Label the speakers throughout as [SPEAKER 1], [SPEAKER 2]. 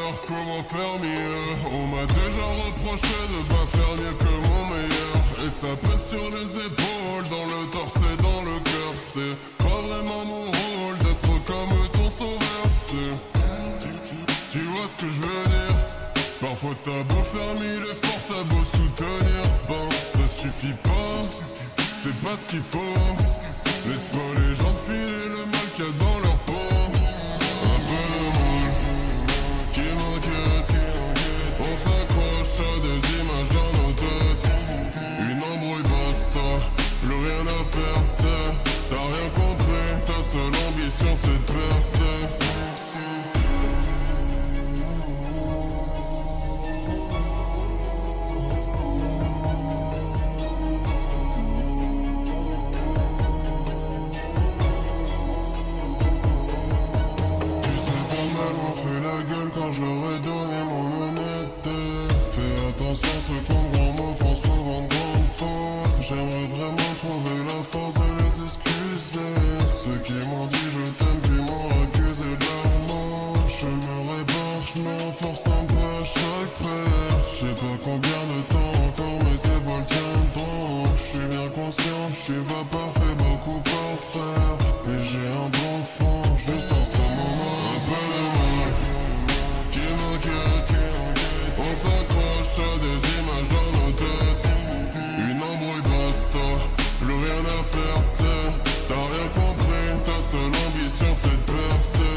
[SPEAKER 1] meilleur, comment faire mieux? On m'a déjà reproché de pas faire mieux que mon meilleur. Et ça pèse sur les épaules, dans le torse et dans le cœur. C'est pas vraiment mon rôle d'être comme ton sauveur. Tu vois ce que je veux dire? Parfois t'as beau faire mille efforts, t'as beau soutenir, ben ça suffit pas, c'est pas ce qu'il faut. Laisse pas les gens filer le mal qu'il y a dans leur peau. Un peu de moule qui m'inquiète, on s'accroche à des images dans nos têtes. Une embrouille basta, plus rien à faire, t'as rien compris, ta seule ambition c'est de percer. Quand je leur ai donné mon honnêteté. Fais attention, ceux qui ont grands mots font souvent de grandes fautes. J'aimerais vraiment trouver la force de les excuser. Ceux qui m'ont dit je t'aime puis m'ont accusé d'amour. Je me répare, je me renforce un peu à chaque paire. Je sais pas combien de temps encore mes épaules tiendront. Je suis bien conscient, je suis pas parfait, beaucoup à faire. Et j'ai un bon fond, juste en ce moment un peu de mal. On s'accroche à des images dans nos têtes. Une embrouille basta, plus rien à faire, t'as rien compris, ta seule ambition c'est de percer.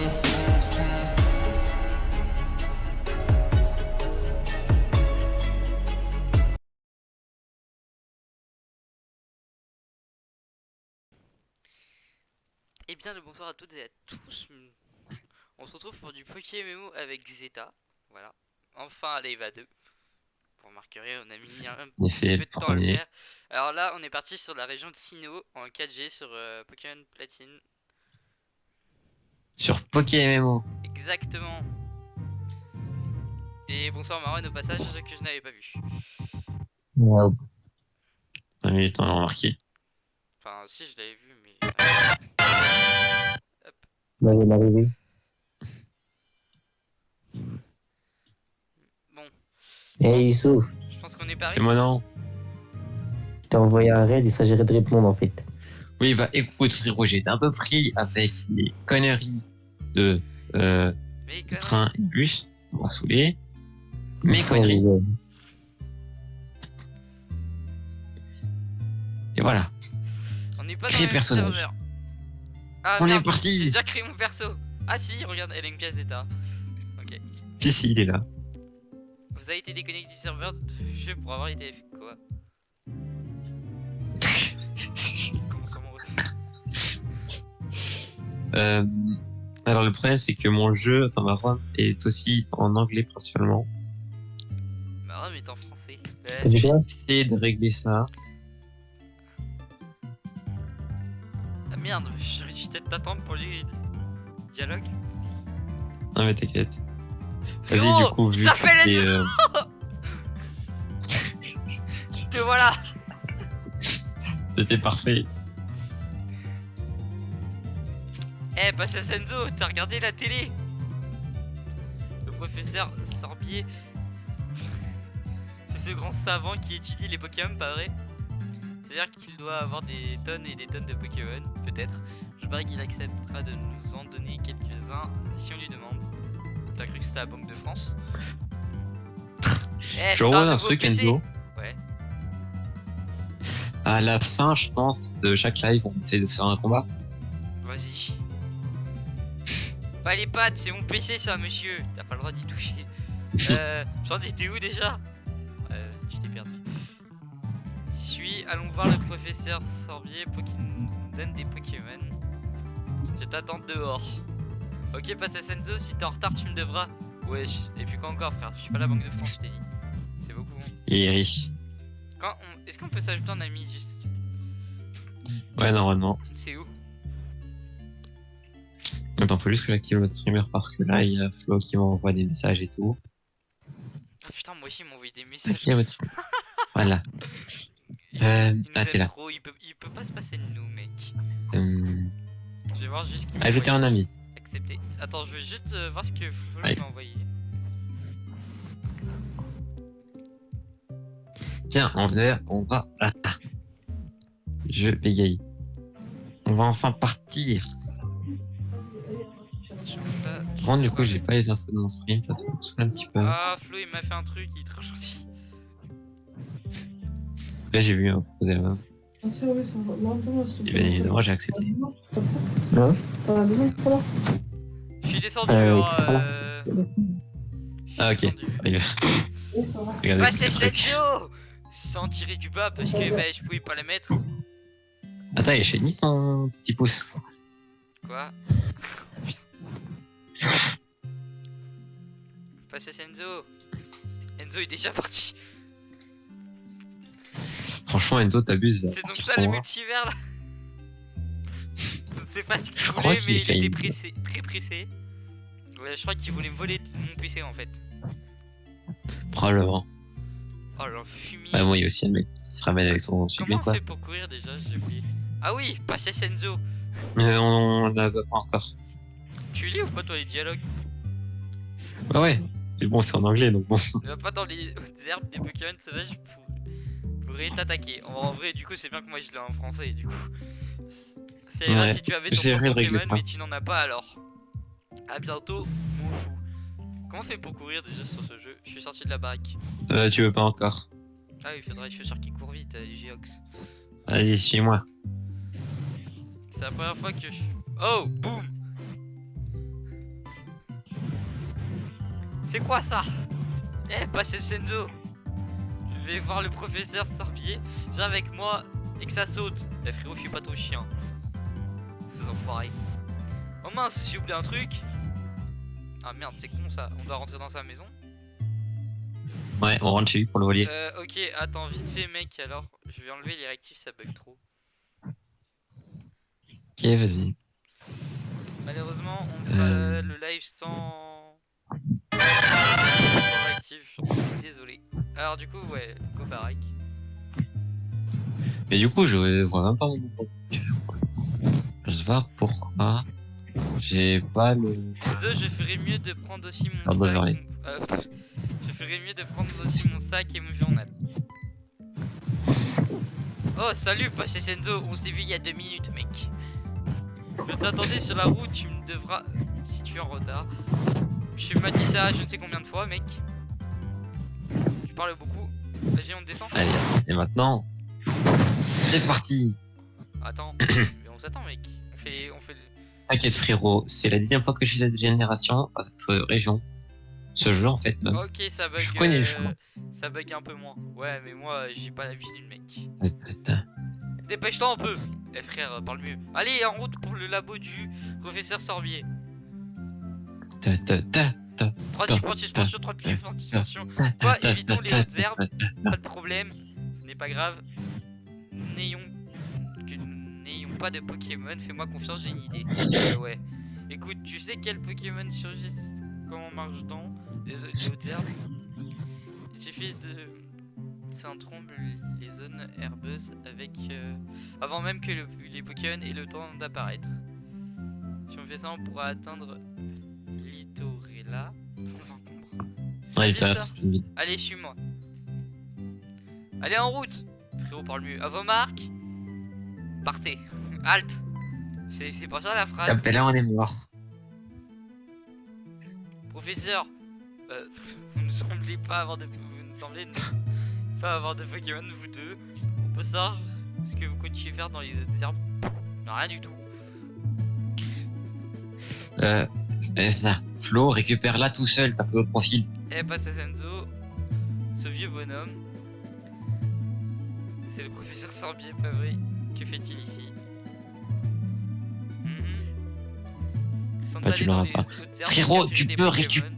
[SPEAKER 2] Eh bien le bonsoir à toutes et à tous. On se retrouve pour du Pokémon avec Zeta. Voilà. Enfin à l'EVA 2. Vous remarquerez, on a mis un petit peu de temps à le faire. Alors là, on est parti sur la région de Sinnoh en 4G sur Pokémon Platine.
[SPEAKER 3] Sur Pokémon.
[SPEAKER 2] Exactement. Et bonsoir Marwan au passage, que je n'avais pas vu.
[SPEAKER 3] Wow. 5 minutes, on l'a remarqué.
[SPEAKER 2] Enfin, si, je l'avais vu, mais... Hop.
[SPEAKER 4] Bah, il est arrivé.
[SPEAKER 2] Bon.
[SPEAKER 4] Hey Youssouf,
[SPEAKER 2] Je pense qu'on est pareil.
[SPEAKER 3] C'est mon nom.
[SPEAKER 4] je t'ai envoyé un raid, il s'agirait de répondre en fait.
[SPEAKER 3] Oui, bah écoute, frérot, j'étais un peu pris avec les conneries de train et bus. On m'a saoulé. Mes conneries. Et voilà.
[SPEAKER 2] On n'est pas
[SPEAKER 3] Créer
[SPEAKER 2] dans le
[SPEAKER 3] personnage.
[SPEAKER 2] serveur. Ah,
[SPEAKER 3] On
[SPEAKER 2] merde,
[SPEAKER 3] est parti.
[SPEAKER 2] J'ai déjà créé mon perso. Ah si, regarde, elle a une pièce d'état. Ok.
[SPEAKER 3] Si, il est là.
[SPEAKER 2] Vous avez été déconnecté du serveur de jeu pour avoir été quoi? Comment ça m'en refait?
[SPEAKER 3] Alors le problème c'est que mon jeu, enfin ma ROM est aussi en anglais principalement.
[SPEAKER 2] Bah ouais, mais t'es en français.
[SPEAKER 4] T'as dit quoi?
[SPEAKER 3] J'ai essayé de régler ça.
[SPEAKER 2] Ah merde, je vais peut-être t'attendre pour les dialogues.
[SPEAKER 3] Non mais t'inquiète. Vas-y
[SPEAKER 2] Frérot,
[SPEAKER 3] du coup vu
[SPEAKER 2] ça
[SPEAKER 3] que
[SPEAKER 2] fait
[SPEAKER 3] t'es,
[SPEAKER 2] Te voilà.
[SPEAKER 3] c'était parfait.
[SPEAKER 2] Eh, passe à Senzo, t'as regardé la télé? Le professeur Sorbier, c'est ce grand savant qui étudie les Pokémon, pas vrai? C'est-à-dire qu'il doit avoir des tonnes et des tonnes de Pokémon, peut-être. Je parie qu'il acceptera de nous en donner quelques-uns si on lui demande. T'as cru que c'était la Banque de France? Eh,
[SPEAKER 3] Je revois un truc Enzo.
[SPEAKER 2] Ouais.
[SPEAKER 3] À la fin je pense de chaque live on essaie de se faire un combat.
[SPEAKER 2] Vas-y. Pas les pattes, c'est mon PC ça, monsieur. T'as pas le droit d'y toucher. J'en étais où déjà? Tu t'es perdu. J'y suis, allons voir le professeur Sorbier pour qu'il nous donne des Pokémon. Je t'attends dehors. Ok, passe à Senzo, si t'es en retard, tu me devras. Wesh, et puis quoi encore, frère? Je suis pas la Banque de France, je t'ai dit. C'est beaucoup. Hein.
[SPEAKER 3] Il est riche.
[SPEAKER 2] Est-ce qu'on peut s'ajouter en ami juste?
[SPEAKER 3] Ouais normalement.
[SPEAKER 2] C'est où?
[SPEAKER 3] Attends, faut juste que j'active notre streamer parce que là il y a Flo qui m'envoie des messages et tout.
[SPEAKER 2] Ah putain, moi aussi il m'a envoyé des messages.
[SPEAKER 3] Active notre streamer. Voilà.
[SPEAKER 2] Il nous
[SPEAKER 3] t'es
[SPEAKER 2] aime
[SPEAKER 3] là.
[SPEAKER 2] trop, il peut pas se passer de nous, mec.
[SPEAKER 3] Euh...
[SPEAKER 2] Je vais voir juste qui m'a
[SPEAKER 3] Ajouter
[SPEAKER 2] envoyé.
[SPEAKER 3] un ami.
[SPEAKER 2] Accepter. Attends, je vais juste voir ce que Flo
[SPEAKER 3] Ouais.
[SPEAKER 2] m'a envoyé.
[SPEAKER 3] Tiens, on va. Ah, je bégaye. On va enfin partir. Bon, du coup, j'ai pas les infos dans mon stream, ça me saoule un petit peu.
[SPEAKER 2] Ah, Flo, il m'a fait un truc, il est trop gentil.
[SPEAKER 3] Là, j'ai vu un problème. Et bien évidemment, j'ai accepté.
[SPEAKER 4] Non, ça va bien, ça va.
[SPEAKER 2] Je suis descendu,
[SPEAKER 4] oui,
[SPEAKER 3] Ah, ok. Regardez,
[SPEAKER 2] Bah,
[SPEAKER 3] c'est
[SPEAKER 2] c'est
[SPEAKER 3] le truc.
[SPEAKER 2] Sergio. Sans tirer du bas parce que bah, je pouvais pas la mettre.
[SPEAKER 3] Attends, il a mis son petit pouce.
[SPEAKER 2] Quoi? Passez Enzo. Enzo est déjà parti.
[SPEAKER 3] Franchement, Enzo, t'abuses.
[SPEAKER 2] C'est donc ça le multivers là. Je ne sais pas ce qu'il
[SPEAKER 3] Je crois
[SPEAKER 2] voulait,
[SPEAKER 3] qu'il
[SPEAKER 2] mais
[SPEAKER 3] est
[SPEAKER 2] il était
[SPEAKER 3] caïd.
[SPEAKER 2] pressé, très pressé. Ouais, je crois qu'il voulait me voler mon PC en fait.
[SPEAKER 3] Probablement.
[SPEAKER 2] Oh l'enfumé.
[SPEAKER 3] Ouais, moi, il y a aussi un mec qui se ramène avec son
[SPEAKER 2] Comment
[SPEAKER 3] super
[SPEAKER 2] on
[SPEAKER 3] quoi.
[SPEAKER 2] fait pour courir déjà? J'ai oublié. Ah oui, passez Enzo.
[SPEAKER 3] Mais on l'a pas encore.
[SPEAKER 2] Tu lis ou pas toi les dialogues?
[SPEAKER 3] Bah ouais. Mais bon, c'est en anglais, donc bon.
[SPEAKER 2] Ne va pas dans les hautes herbes des Pokémon sauvages pourraient t'attaquer. En vrai, du coup, c'est bien que moi je l'ai en français, du coup. C'est là
[SPEAKER 3] Ouais,
[SPEAKER 2] si tu avais
[SPEAKER 3] j'ai
[SPEAKER 2] ton
[SPEAKER 3] rien réglé,
[SPEAKER 2] Pokémon,
[SPEAKER 3] ça.
[SPEAKER 2] mais tu n'en as pas alors. A bientôt, mon fou. Comment on fait pour courir déjà sur ce jeu? Je suis sorti de la baraque.
[SPEAKER 3] Tu veux pas encore.
[SPEAKER 2] Ah oui, il faudrait les chaussures qui courent vite, les Geox.
[SPEAKER 3] Vas-y, suis-moi.
[SPEAKER 2] C'est la première fois que je... Oh, boum. C'est quoi ça? Eh, passez le Senzo. Je vais voir le professeur Sorbier. Viens avec moi et que ça saute. Eh frérot, je suis pas ton chien. Ces enfoirés. Oh mince, j'ai oublié un truc. Ah merde, c'est con ça. On doit rentrer dans sa maison.
[SPEAKER 3] Ouais, on rentre chez lui pour le voler.
[SPEAKER 2] Ok, attends, vite fait mec, alors. Je vais enlever les réactifs, ça bug trop.
[SPEAKER 3] Ok, vas-y.
[SPEAKER 2] Malheureusement, on fera le live sans réactif, j'en suis désolé. Alors du coup, ouais, go baraque.
[SPEAKER 3] Mais du coup, je vois même pas mon Je sais pas pourquoi. J'ai pas le.
[SPEAKER 2] Je ferais mieux de prendre aussi mon
[SPEAKER 3] Pardon,
[SPEAKER 2] sac.
[SPEAKER 3] j'arrête.
[SPEAKER 2] Je ferais mieux de prendre aussi mon sac et mon journal. Oh salut, passé Senzo, on s'est vu il y a 2 minutes mec. Je t'attendais sur la route, tu me devras... Si tu es en retard. Je m'as dit ça je ne sais combien de fois mec. Tu parles beaucoup. Vas-y on descend.
[SPEAKER 3] Allez, et maintenant. C'est parti.
[SPEAKER 2] Attends, on s'attend mec. On fait le...
[SPEAKER 3] T'inquiète frérot, c'est la deuxième fois que je suis cette génération à cette région. Ce jeu en fait même.
[SPEAKER 2] Ok, ça bug.
[SPEAKER 3] Je connais le chemin.
[SPEAKER 2] Ça bug un peu moins. Ouais, mais moi j'ai pas la vie d'une mec.
[SPEAKER 3] Putain.
[SPEAKER 2] Dépêche-toi un peu. Eh frère, parle mieux. Allez, en route pour le labo du professeur Sorbier. 3 types anti-suspension, 3 types anti-suspension. Quoi, évitons les hautes herbes. Pas de problème, ce n'est pas grave. N'ayons pas de Pokémon, fais-moi confiance, j'ai une idée. Ouais. Écoute, tu sais quels Pokémon surgissent quand on marche dans les hautes herbes? Il suffit de... Ça trompe les zones herbeuses avec avant même que les Pokémon aient le temps d'apparaître. Si on fait ça, on pourra atteindre Littorella sans encombre.
[SPEAKER 3] Ouais, il
[SPEAKER 2] vite,
[SPEAKER 3] te
[SPEAKER 2] ça.
[SPEAKER 3] reste une minute.
[SPEAKER 2] Allez, suis-moi. Allez en route. Frérot, parle mieux. À vos marques. Partez. Halte. C'est pas ça la phrase.
[SPEAKER 3] Là, on est mort.
[SPEAKER 2] Professeur, vous ne semblez pas avoir de... Vous ne semblez pas avoir de Pokémon, vous deux. On peut savoir ce que vous comptiez faire dans les herbes? Non, rien du tout.
[SPEAKER 3] Ça. Flo, récupère-la tout seul, t'as fait au profil.
[SPEAKER 2] Eh, passe à Senzo. Ce vieux bonhomme. C'est le professeur Sorbier, pas vrai? Que fait-il ici?
[SPEAKER 3] Bah, tu l'auras pas. Frérot, tu peux récupérer.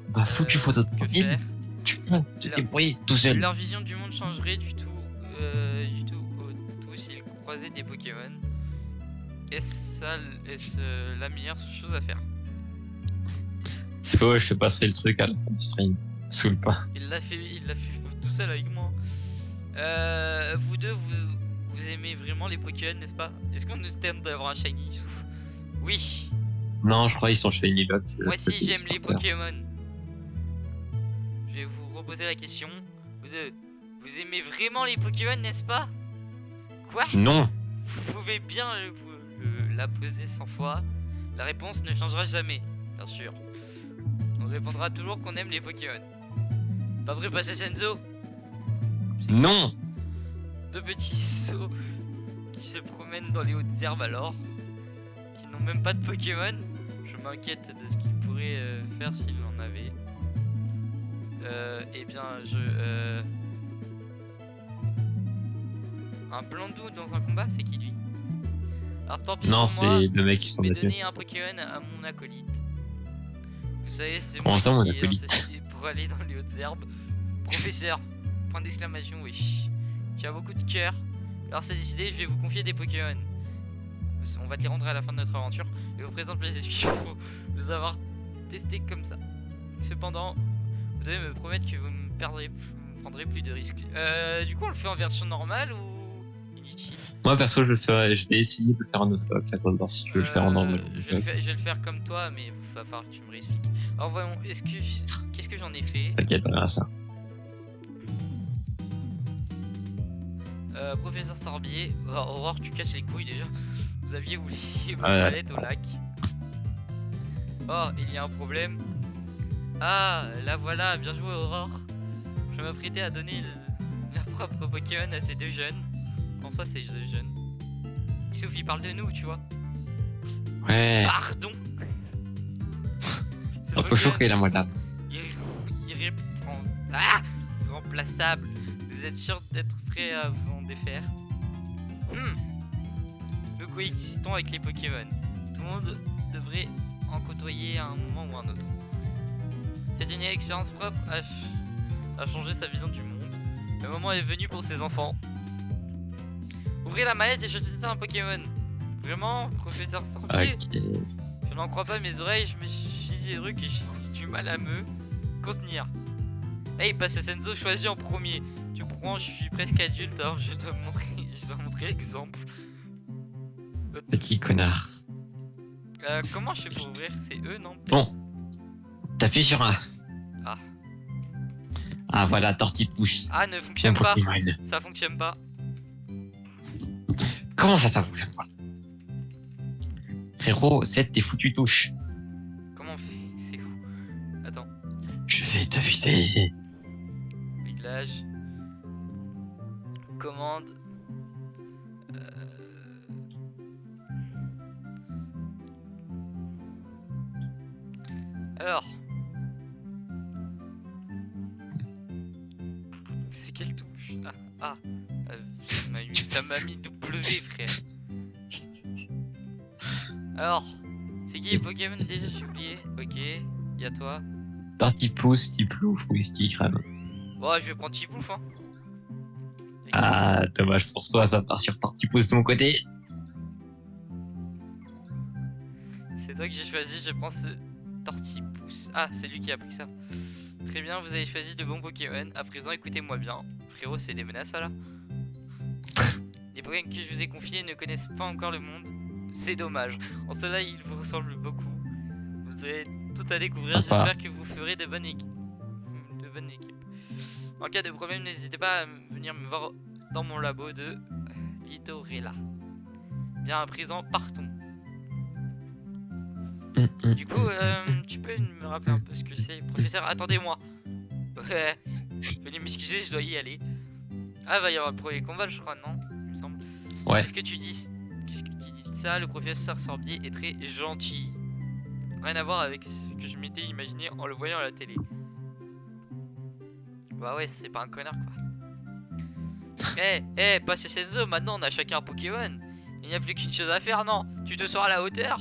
[SPEAKER 3] Bah, foutre une photo de
[SPEAKER 2] que
[SPEAKER 3] profil.
[SPEAKER 2] faire?
[SPEAKER 3] Tu peux te débrouiller tout seul.
[SPEAKER 2] Leur vision du monde changerait du tout au tout s'ils croisaient des Pokémon. Est-ce la meilleure chose à faire?
[SPEAKER 3] Flo, je te passerai le truc à la fin du stream. Saoule pas.
[SPEAKER 2] Il l'a fait tout seul avec moi. Vous deux, vous aimez vraiment les Pokémon, n'est-ce pas? Est-ce qu'on nous tente d'avoir un shiny? Oui.
[SPEAKER 3] Non, je crois qu'ils sont shiny lock.
[SPEAKER 2] Moi aussi j'aime les Pokémon. Je vais vous reposer la question. Vous deux, Vous aimez vraiment les Pokémon, n'est-ce pas? Quoi?
[SPEAKER 3] Non.
[SPEAKER 2] Vous pouvez bien la poser 100 fois. La réponse ne changera jamais, bien sûr. On répondra toujours qu'on aime les Pokémon. Pas vrai, pas Senzo?
[SPEAKER 3] Non.
[SPEAKER 2] Deux petits sauts qui se promènent dans les hautes herbes alors, qui n'ont même pas de Pokémon. Je m'inquiète de ce qu'ils pourraient faire s'ils en avaient. Eh bien, un Blandou dans un combat, c'est qui lui? Alors tant pis
[SPEAKER 3] Non,
[SPEAKER 2] pour moi,
[SPEAKER 3] c'est deux mecs qui
[SPEAKER 2] je
[SPEAKER 3] sont
[SPEAKER 2] vais
[SPEAKER 3] battus.
[SPEAKER 2] donner un Pokémon à mon acolyte. Vous savez, c'est
[SPEAKER 3] Comment
[SPEAKER 2] moi
[SPEAKER 3] ça, mon
[SPEAKER 2] qui ai
[SPEAKER 3] acolyte?
[SPEAKER 2] insisté pour aller dans les hautes herbes. Professeur, point d'exclamation, wesh. Tu as beaucoup de cœur. Alors c'est décidé, je vais vous confier des Pokémon. On va te les rendre à la fin de notre aventure. Et vous présente mes excuses pour nous avoir testé comme ça. Cependant, vous devez me promettre que vous me prendrez plus de risques. Du coup, on le fait en version normale ou inutile?
[SPEAKER 3] Moi, perso, je vais essayer de faire un Nuzlocke avant de voir si je peux le faire en normal.
[SPEAKER 2] Je vais le faire comme toi, mais il va falloir que tu me réexpliques. Alors voyons, qu'est-ce que j'en ai fait?
[SPEAKER 3] T'inquiète, on verra ça.
[SPEAKER 2] Professeur Sorbier, Aurore, tu casses les couilles déjà. Vous aviez oublié vos
[SPEAKER 3] Ouais.
[SPEAKER 2] palettes au lac. Oh, il y a un problème. Ah, là voilà, bien joué Aurore. Je m'apprêtais à donner leur propre Pokémon à ces deux jeunes. Comment ça, ces deux jeunes? Sophie parle de nous, tu vois.
[SPEAKER 3] Ouais.
[SPEAKER 2] Pardon.
[SPEAKER 3] Un peu choqué là, madame.
[SPEAKER 2] Irremplaçable. Vous êtes sûr d'être prêt à vous en défaire? Nous coexistons avec les Pokémon. Tout le monde devrait en côtoyer à un moment ou un autre. C'est une expérience propre à changer sa vision du monde. Le moment est venu pour ses enfants. Ouvrez la mallette et jetez un Pokémon. Vraiment, professeur Sorbier?
[SPEAKER 3] Ok.
[SPEAKER 2] Je n'en crois pas mes oreilles, je me suis heureux que j'ai du mal à me contenir. Hey, passe Senzo, choisis en premier. Tu comprends, je suis presque adulte, alors je dois montrer l'exemple.
[SPEAKER 3] Petit connard.
[SPEAKER 2] Comment je fais pour ouvrir? C'est eux, non?
[SPEAKER 3] Bon. T'appuies sur un.
[SPEAKER 2] Ah.
[SPEAKER 3] Ah, voilà, Tortipousse.
[SPEAKER 2] Ah, ne fonctionne
[SPEAKER 3] Mon
[SPEAKER 2] pas.
[SPEAKER 3] Pokémon.
[SPEAKER 2] Ça fonctionne pas.
[SPEAKER 3] Comment ça fonctionne pas? Frérot, 7 t'es foutu touche.
[SPEAKER 2] Comment on fait? C'est où? Attends.
[SPEAKER 3] Je vais te vider.
[SPEAKER 2] Réglage. Commande. Alors. C'est quelle touche? Ça m'a mis W, frère. Alors. C'est qui les Pokémon déjà? J'ai oublié. Ok. Y'a toi.
[SPEAKER 3] Tortipousse, Tiplouf ou Stickrab.
[SPEAKER 2] Bon, je vais prendre Chipouf, hein.
[SPEAKER 3] Ah, dommage pour toi, ça part sur Tortipousse de mon côté.
[SPEAKER 2] C'est toi que j'ai choisi, je prends ce Tortipousse. Ah, c'est lui qui a pris ça. Très bien, vous avez choisi de bons Pokémon. À présent, écoutez-moi bien. Frérot, c'est des menaces, ça, là. Les Pokémon que je vous ai confiés ne connaissent pas encore le monde. C'est dommage. En cela, ils vous ressemblent beaucoup. Vous avez tout à découvrir.
[SPEAKER 3] Sympa.
[SPEAKER 2] J'espère que vous ferez de bonnes équipes. En cas de problème, n'hésitez pas à venir me voir dans mon labo de Litorella. Bien, à présent, partons. Du coup, tu peux me rappeler un peu ce que c'est? Professeur, attendez-moi. Ouais, venez m'excuser, je dois y aller. Ah, va y avoir le premier combat, je crois, non? Il me semble.
[SPEAKER 3] Ouais.
[SPEAKER 2] Qu'est-ce que tu dis de ça? Le professeur Sorbier est très gentil. Rien à voir avec ce que je m'étais imaginé en le voyant à la télé. Bah ouais, c'est pas un connard, quoi. Passez Senzo, maintenant on a chacun un Pokémon. Il n'y a plus qu'une chose à faire, non? Tu te sens à la hauteur?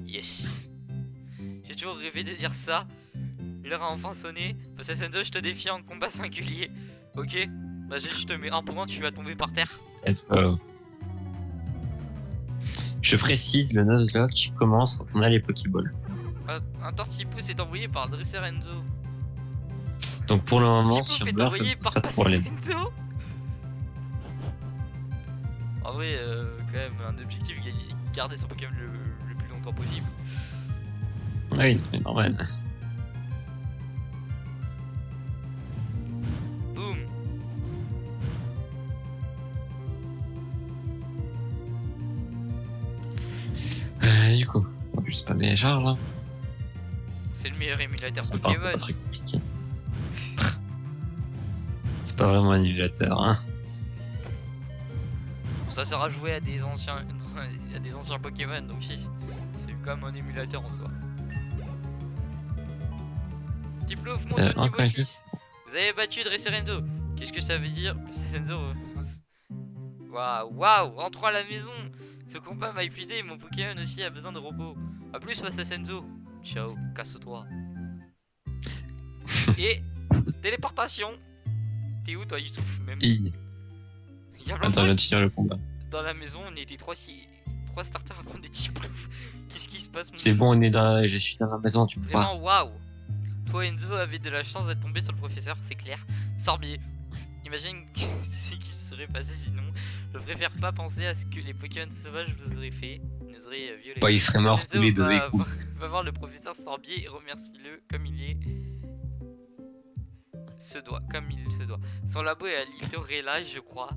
[SPEAKER 2] Yes. J'ai toujours rêvé de dire ça. L'heure a enfin sonné. Passez Senzo, je te défie en combat singulier. Ok? Vas-y, je te mets un point, tu vas tomber par terre.
[SPEAKER 3] Let's go. Je précise, le Nuzlocke commence quand on a les Pokéballs.
[SPEAKER 2] Un Tortipousse est envoyé par Dresser Enzo.
[SPEAKER 3] Donc pour le moment,
[SPEAKER 2] Chipouf
[SPEAKER 3] sur
[SPEAKER 2] est
[SPEAKER 3] Beurre, ça
[SPEAKER 2] envoyé
[SPEAKER 3] ne pose
[SPEAKER 2] par
[SPEAKER 3] pas de problème.
[SPEAKER 2] Senzo. En vrai, quand même, un objectif, garder son Pokémon le plus longtemps possible.
[SPEAKER 3] Oui, c'est normal.
[SPEAKER 2] Boum.
[SPEAKER 3] c'est pas des charges là.
[SPEAKER 2] C'est le meilleur émulateur
[SPEAKER 3] C'est pas
[SPEAKER 2] Pokémon.
[SPEAKER 3] très compliqué. C'est pas vraiment un émulateur, hein.
[SPEAKER 2] Ça sert à jouer à des anciens Pokémon, donc si, c'est comme un émulateur en soi. Diplouf monte au niveau
[SPEAKER 3] Encore
[SPEAKER 2] 6.
[SPEAKER 3] juste.
[SPEAKER 2] Vous avez battu Dressarenzo. Qu'est-ce que ça veut dire? Senzo. Waouh, rentrons à la maison. Ce combat m'a épuisé et mon Pokémon aussi a besoin de repos. A plus face à Senzo. Ciao, casse-toi. Et téléportation. T'es où toi, Youssouf? Même.
[SPEAKER 3] I.
[SPEAKER 2] Il y a plein de
[SPEAKER 3] Attends, je viens
[SPEAKER 2] trucs.
[SPEAKER 3] de finir le combat.
[SPEAKER 2] Dans la maison, on était trois starters à prendre des Diplouf. Qu'est-ce qui se passe mon
[SPEAKER 3] C'est
[SPEAKER 2] chou?
[SPEAKER 3] bon, je suis dans la maison, tu peux pas.
[SPEAKER 2] Vraiment, waouh. Toi, Enzo, avait de la chance d'être tombé sur le professeur, c'est clair. Sorbier. Imagine ce qui se serait passé sinon. Je préfère pas penser à ce que les Pokémon sauvages vous auraient fait. Nous auraient violé.
[SPEAKER 3] Bah, ils seraient morts
[SPEAKER 2] Enzo
[SPEAKER 3] tous les deux.
[SPEAKER 2] va,
[SPEAKER 3] écoute.
[SPEAKER 2] va voir le professeur Sorbier et remercie-le comme il est. Comme il se doit. Son labo est à Litorella, je crois.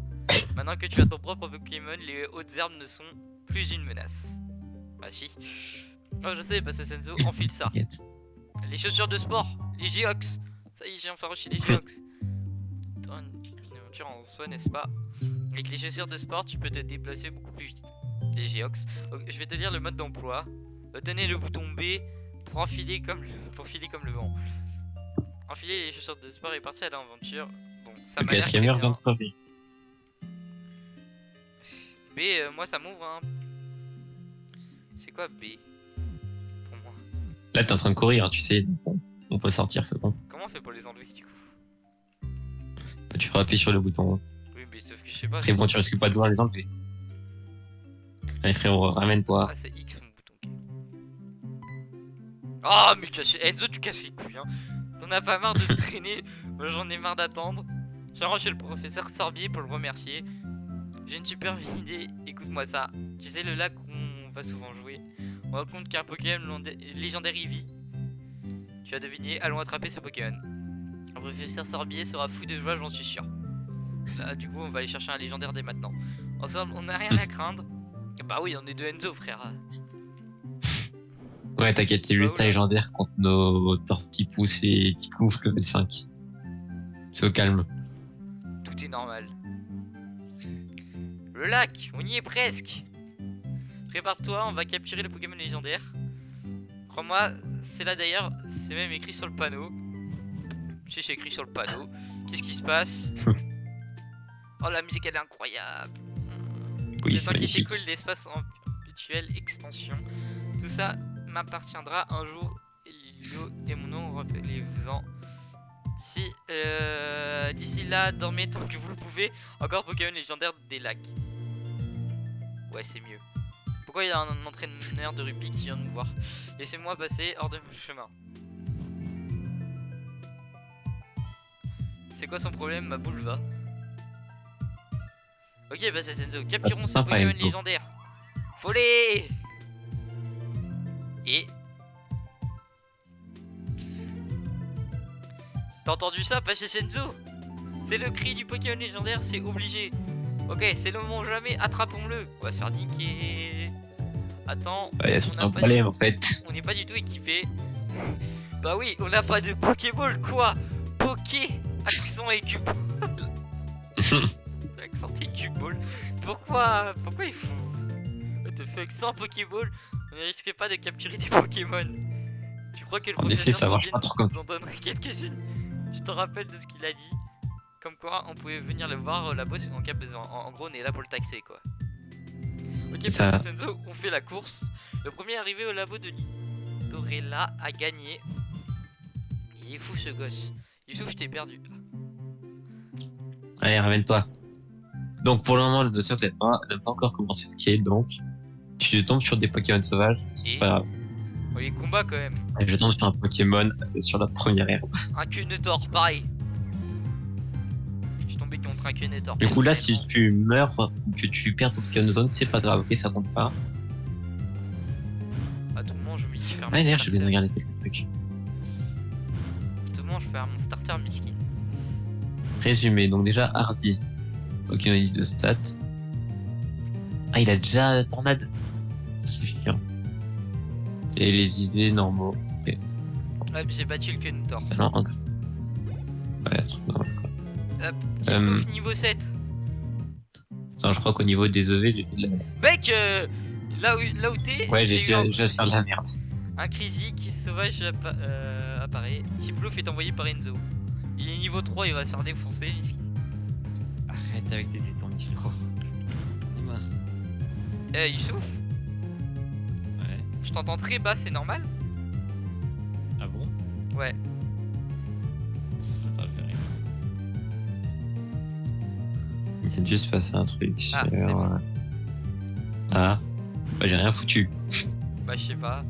[SPEAKER 2] Maintenant que tu as ton propre Pokémon, les hautes herbes ne sont plus une menace. Bah si. Oh je sais, bah c'est Senzo, enfile ça.
[SPEAKER 3] T'inquiète.
[SPEAKER 2] Les chaussures de sport, les Geox. Ça y est, j'ai enfin reçu les Geox. Une aventure en soi, n'est-ce pas? Avec les chaussures de sport, tu peux te déplacer beaucoup plus vite. Les Geox. Donc, je vais te lire le mode d'emploi. Tenez le bouton B pour filer comme le vent. Enfiler les chaussures de sport et partir à l'aventure. Bon, ça
[SPEAKER 3] Le
[SPEAKER 2] m'a l'air très
[SPEAKER 3] quatrième heure
[SPEAKER 2] bien.
[SPEAKER 3] vient de crever.
[SPEAKER 2] B, moi ça m'ouvre hein. C'est quoi B? Pour moi.
[SPEAKER 3] Là, t'es en train de courir, hein, tu sais. Donc on peut sortir, c'est bon.
[SPEAKER 2] Comment on fait pour les enlever du coup?
[SPEAKER 3] Bah, tu feras appuyer sur le bouton.
[SPEAKER 2] Oui, mais sauf que je sais pas.
[SPEAKER 3] Après, bon, tu risques pas de devoir les enlever. Allez, frérot, ramène-toi.
[SPEAKER 2] Ah, c'est X mon bouton. Ah, mais Enzo, tu casses les couilles, hein. T'en as pas marre de me traîner? Moi, j'en ai marre d'attendre. J'ai chez le professeur Sorbier pour le remercier. J'ai une super idée, écoute-moi ça. Tu sais, le lac où on va souvent jouer. On raconte qu'un Pokémon légendaire y vit. Tu as deviné, allons attraper ce Pokémon. Le professeur Sorbier sera fou de joie, j'en suis sûr. Là, du coup, on va aller chercher un légendaire dès maintenant. Ensemble, on n'a rien à craindre. Bah oui, on est deux Enzo, frère.
[SPEAKER 3] Ouais, t'inquiète, c'est juste un légendaire contre nos torses qui poussent et qui ploufent level 5. C'est au calme.
[SPEAKER 2] Tout est normal. Le lac, on y est presque. Prépare-toi, on va capturer le Pokémon légendaire. Crois-moi, c'est là d'ailleurs, c'est même écrit sur le panneau. Si c'est écrit sur le panneau. Qu'est-ce qui se passe? Oh la musique elle est incroyable.
[SPEAKER 3] Oui,
[SPEAKER 2] Le
[SPEAKER 3] c'est
[SPEAKER 2] temps qui
[SPEAKER 3] magnifique.
[SPEAKER 2] s'écoule, l'espace en perpétuelle expansion. Tout ça m'appartiendra un jour. Lilo et mon nom, rappelez-vous-en. D'ici là, dormez tant que vous le pouvez. Encore Pokémon légendaire des lacs. Ouais, c'est mieux. Pourquoi il y a un entraîneur de rugby qui vient de me voir? Laissez-moi passer hors de mon chemin. C'est quoi son problème? Ma boule va. Ok, bah c'est Senzo. Capturons ce
[SPEAKER 3] sympa,
[SPEAKER 2] Pokémon
[SPEAKER 3] Enzo.
[SPEAKER 2] légendaire. Follet! Et... T'as entendu ça, pas chez Senzo? C'est le cri du Pokémon légendaire, c'est obligé. Ok, c'est le moment jamais, attrapons-le. On va se faire niquer. Attends,
[SPEAKER 3] Ouais, c'est un problème en fait.
[SPEAKER 2] on n'est pas du tout équipé. Bah oui, on n'a pas de Pokéball quoi. Poké, accent et cube. Accent et cubeball. Pourquoi il faut... What the fuck, sans Pokéball, on ne risque pas de capturer des Pokémon. Tu crois que le
[SPEAKER 3] En effet,
[SPEAKER 2] professeur
[SPEAKER 3] ça marche
[SPEAKER 2] Sorbier
[SPEAKER 3] pas trop comme
[SPEAKER 2] nous en donnerait quelques-unes? Tu te rappelles de ce qu'il a dit? Comme quoi, on pouvait venir le voir là-bas en cas de besoin. En gros, on est là pour le taxer, quoi. Ok,
[SPEAKER 3] Ça-
[SPEAKER 2] place à Senzo, on fait la course. Le premier arrivé au labo de Litorella a gagné. Il est fou, ce gosse. Youssouf, je t'ai perdu.
[SPEAKER 3] Allez, ramène-toi. Donc pour le moment, le dossier n'a pas encore commencé. Ok, donc tu tombes sur des Pokémon sauvages, c'est
[SPEAKER 2] Et
[SPEAKER 3] pas grave.
[SPEAKER 2] Oh, les combats, quand même.
[SPEAKER 3] Et je tombe sur un Pokémon sur la première herbe.
[SPEAKER 2] Un Quenetor, pareil. Je suis tombé contre un Quenetor.
[SPEAKER 3] Du coup là, si tu meurs ou que tu perds ton Pokémon zone, c'est pas grave, ok, ça compte pas.
[SPEAKER 2] À tout moment, je me dis, je perds
[SPEAKER 3] Ouais,
[SPEAKER 2] mon
[SPEAKER 3] d'ailleurs, je vais
[SPEAKER 2] starter.
[SPEAKER 3] regarder quelques trucs.
[SPEAKER 2] À tout moment, je perds mon starter miskin.
[SPEAKER 3] Résumé, donc déjà Hardy, Pokémon de stats. Ah, il a déjà Tornade. C'est chiant. Et les IV normaux.
[SPEAKER 2] Ouais, puis j'ai battu le Kentor.
[SPEAKER 3] Ah non, ouais, un truc normal quoi.
[SPEAKER 2] Hop, Tipouf niveau 7.
[SPEAKER 3] Attends, je crois qu'au niveau des EV, j'ai fait de la...
[SPEAKER 2] Mec, là où t'es,
[SPEAKER 3] Ouais, j'ai
[SPEAKER 2] eu
[SPEAKER 3] fait de la merde.
[SPEAKER 2] un Crazy qui sauvage apparaît. Tiplouf est envoyé par Enzo. Il est niveau 3, il va se faire défoncer.
[SPEAKER 3] Arrête avec tes tétons, Micro. J'en ai marre.
[SPEAKER 2] Youssouf,
[SPEAKER 3] Ouais.
[SPEAKER 2] je t'entends très bas, c'est normal?
[SPEAKER 3] Ah bon?
[SPEAKER 2] Ouais.
[SPEAKER 3] Attends, je vais rien. Il a dû se passer un truc.
[SPEAKER 2] Ah, c'est bon.
[SPEAKER 3] Ah. Bah, j'ai rien foutu.
[SPEAKER 2] Bah, je sais pas.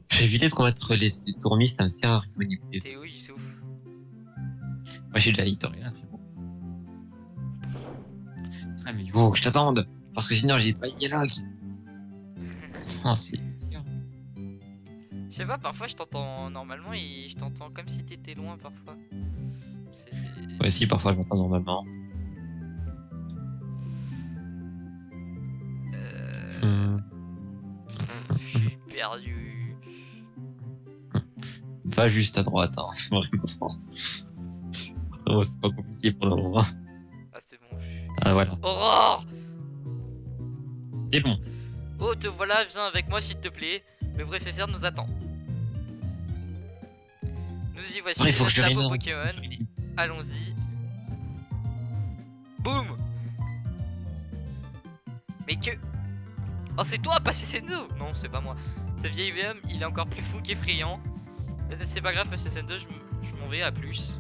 [SPEAKER 3] J'ai évité de combattre les tourmis, ça me sert à rien au niveau des...
[SPEAKER 2] T'es où, Youssouf?
[SPEAKER 3] Moi, j'ai de la Victoria, c'est bon. Ah, mais il faut que je t'attende. Parce que sinon, j'ai pas de dialogue. Non, c'est...
[SPEAKER 2] Je sais pas, parfois je t'entends normalement et je t'entends comme si t'étais loin parfois. C'est-
[SPEAKER 3] Ouais, si, parfois, je m'entends normalement.
[SPEAKER 2] Je suis perdu.
[SPEAKER 3] Va juste à droite, hein. Vraiment. Vraiment, c'est pas compliqué pour le moment.
[SPEAKER 2] Ah, c'est bon.
[SPEAKER 3] Ah, voilà.
[SPEAKER 2] Aurore!
[SPEAKER 3] C'est bon.
[SPEAKER 2] Oh, te voilà, viens avec moi s'il te plaît. Le préfesseur nous attend. Nous y voici.
[SPEAKER 3] Ouais, il faut que je
[SPEAKER 2] Labo
[SPEAKER 3] rénove.
[SPEAKER 2] Pokémon. Allons-y. Boum! Mais que... Oh, c'est toi, pas Senzo! Non, c'est pas moi. Ce vieil VM, il est encore plus fou qu'effrayant. Mais c'est pas grave, c'est Senzo, je m'en vais, à plus.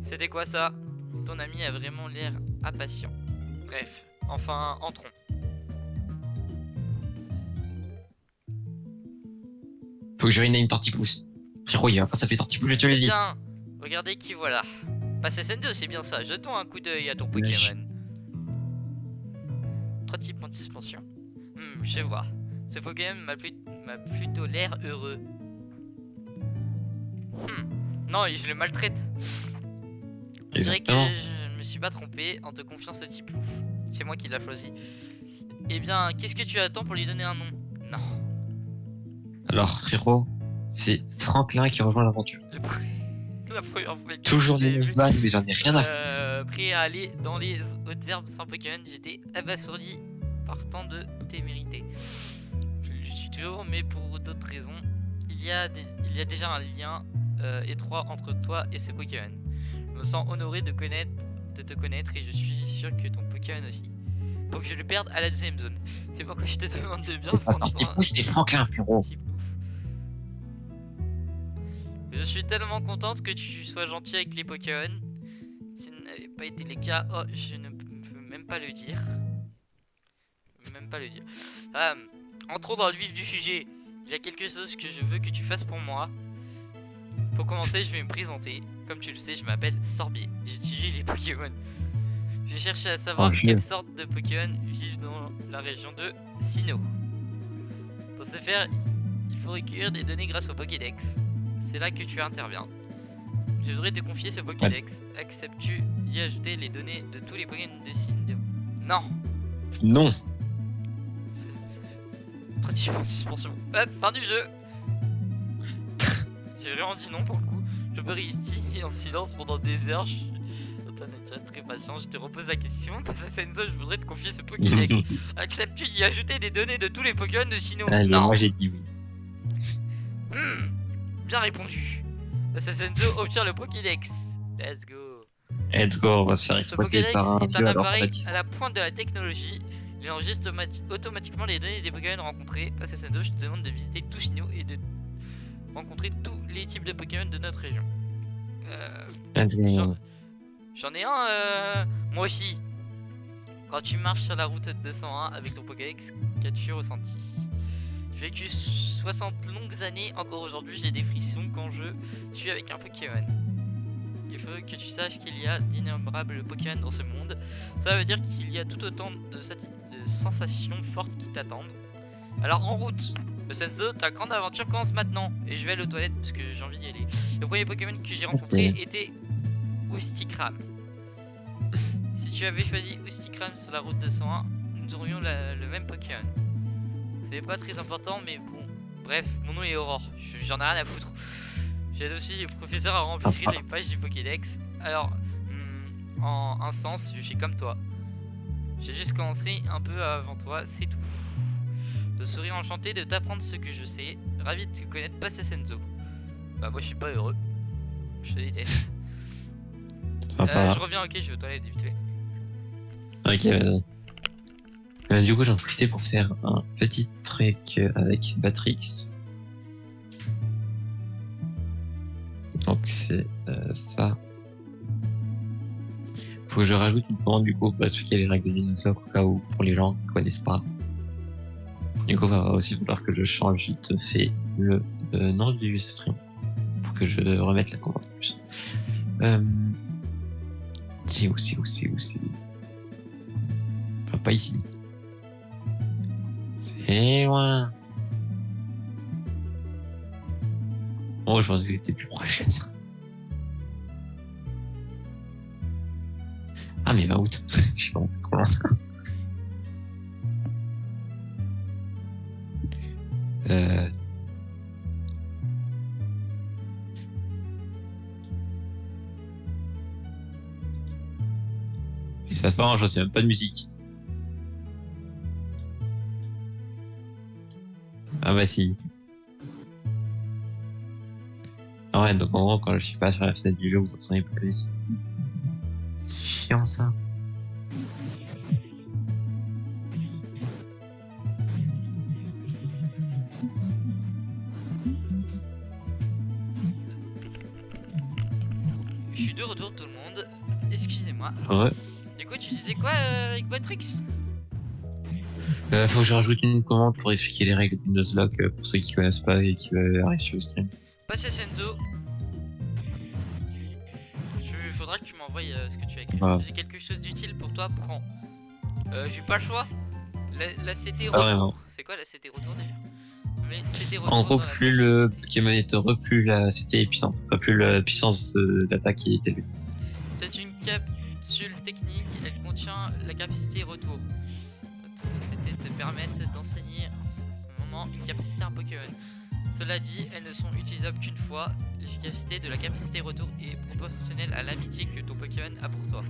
[SPEAKER 2] C'était quoi ça? Ton ami a vraiment l'air impatient. Bref, enfin, entrons.
[SPEAKER 3] Faut que je rename Tortipousse. Frérot, il va pas s'appeler Tortipousse, je te l'ai dit.
[SPEAKER 2] Tiens, regardez qui voilà. Passé SN2, c'est bien ça. Jetons un coup d'œil à ton
[SPEAKER 3] Wesh.
[SPEAKER 2] Pokémon. 3 types de suspension. Je vois. Ce Pokémon m'a plutôt l'air heureux. Non, je le maltraite. Je dirais que
[SPEAKER 3] Exactement.
[SPEAKER 2] je me suis pas trompé en te confiant ce type ouf. C'est moi qui l'ai choisi. Eh bien, qu'est-ce que tu attends pour lui donner un nom? Non.
[SPEAKER 3] Alors, frérot, c'est Franklin qui rejoint l'aventure.
[SPEAKER 2] La première fois que
[SPEAKER 3] Toujours
[SPEAKER 2] je l'ai
[SPEAKER 3] les mêmes
[SPEAKER 2] vu,
[SPEAKER 3] vannes, mais j'en ai rien à foutre.
[SPEAKER 2] prêt à aller dans les hautes herbes sans Pokémon, j'étais abasourdi par tant de témérité. Je le suis toujours, mais pour d'autres raisons. Il y a déjà un lien étroit entre toi et ce Pokémon. Je me sens honoré de te connaître et je suis sûr que ton Pokémon aussi. Pour que je le perde à la deuxième zone. C'est pourquoi je te demande de bien prendre soin.
[SPEAKER 3] Tortipousse, c'était Franklin, frérot.
[SPEAKER 2] Petit plouf. Je suis tellement contente que tu sois gentil avec les Pokémon. Si ce n'avait pas été le cas, oh, je ne peux même pas le dire. Entrons dans le vif du sujet. Il y a quelque chose que je veux que tu fasses pour moi. Pour commencer, je vais me présenter. Comme tu le sais, je m'appelle Sorbier. J'étudie les Pokémon. J'ai cherché à savoir quelle sorte de Pokémon vivent dans la région de Sinnoh. Pour ce faire, il faut recueillir des données grâce au Pokédex. C'est là que tu interviens. Je voudrais te confier ce Pokédex. Acceptes-tu d'y ajouter les données de tous les Pokémon de Sinnoh? Non.
[SPEAKER 3] Non.
[SPEAKER 2] Trop type en suspension. Hop, fin du jeu. J'ai vraiment dit non pour le coup. Je peux rester en silence pendant des heures. T'en es déjà très patient. Je te repose la question. Passe à Senzo, je voudrais te confier ce Pokédex. Acceptes-tu d'y ajouter des données de tous les Pokémon de Sinnoh?
[SPEAKER 3] Allez,
[SPEAKER 2] Non.
[SPEAKER 3] moi j'ai dit oui.
[SPEAKER 2] Bien répondu. Senzo obtient le Pokédex. Let's go.
[SPEAKER 3] Let's go, on va se faire
[SPEAKER 2] Ce
[SPEAKER 3] exploiter
[SPEAKER 2] Pokédex
[SPEAKER 3] par un
[SPEAKER 2] est
[SPEAKER 3] vieux
[SPEAKER 2] un
[SPEAKER 3] alors qu'on a
[SPEAKER 2] appareil
[SPEAKER 3] 10
[SPEAKER 2] à
[SPEAKER 3] ans.
[SPEAKER 2] la pointe de la technologie. Il enregistre automatiquement les données des Pokémon rencontrés. Face à Senzo, je te demande de visiter tout Sinnoh et de rencontrer tous les types de Pokémon de notre région.
[SPEAKER 3] Let's go.
[SPEAKER 2] J'en ai un, moi aussi. Quand tu marches sur la route 201 avec ton Pokédex, qu'as-tu ressenti? J'ai vécu 60 longues années, encore aujourd'hui j'ai des frissons quand je suis avec un Pokémon. Il faut que tu saches qu'il y a d'innombrables Pokémon dans ce monde. Ça veut dire qu'il y a tout autant de sensations fortes qui t'attendent. Alors en route, le Senzo, ta grande aventure commence maintenant. Et je vais aller aux toilettes parce que j'ai envie d'y aller. Le premier Pokémon que j'ai rencontré était Oustikram. Si tu avais choisi Oustikram sur la route 201, nous aurions le même Pokémon. C'est pas très important, mais bon. Bref, mon nom est Aurore, j'en ai rien à foutre. J'aide aussi les professeurs à remplir les pages du Pokédex. Alors, en un sens, je suis comme toi. J'ai juste commencé un peu avant toi, c'est tout. Je serais enchanté de t'apprendre ce que je sais. Ravi de te connaître, Passa Senzo. Bah moi je suis pas heureux. Je te déteste. Je reviens, ok, je vais aux toilettes vite fait.
[SPEAKER 3] Ok, du coup, j'en profitais pour faire un petit truc avec Batrix. Donc, c'est ça. Faut que je rajoute une commande du coup pour expliquer les règles du Nuzlocke au cas où pour les gens qui ne connaissent pas. Du coup, il va aussi falloir que je change vite fait le nom du stream pour que je remette la commande en plus. C'est où enfin, pas ici. C'est loin. Oh, je pensais que c'était plus proche que ça. Ah, mais 20 août. Je sais pas, c'est trop loin. Et ça se passe, je sais même pas de musique. Ah bah si. Ah ouais, donc en gros, quand je suis pas sur la fenêtre du jeu, vous entendez pas de musique. C'est chiant ça.
[SPEAKER 2] Je suis de retour tout le monde. Excusez-moi.
[SPEAKER 3] Ouais.
[SPEAKER 2] Du coup, tu disais quoi avec Batrix?
[SPEAKER 3] Faut que je rajoute une commande pour expliquer les règles du Nuzlocke pour ceux qui connaissent pas et qui arrivent sur le stream.
[SPEAKER 2] Passa Senzo. Faudra que tu m'envoies ce que tu as écrit.
[SPEAKER 3] Ouais.
[SPEAKER 2] J'ai quelque chose d'utile pour toi, prends. J'ai pas le choix. La CT
[SPEAKER 3] Ah,
[SPEAKER 2] retour.
[SPEAKER 3] vraiment.
[SPEAKER 2] C'est quoi la CT retour déjà? Mais CT retour.
[SPEAKER 3] En gros, plus le Pokémon est heureux, plus la CT est puissante. Enfin, plus la puissance d'attaque est élevée.
[SPEAKER 2] C'est une capsule technique, elle contient la capacité retour. C'était te permettre d'enseigner en ce moment une capacité à un Pokémon. Cela dit, elles ne sont utilisables qu'une fois. L'efficacité de la capacité retour est proportionnelle à l'amitié que ton Pokémon a pour toi.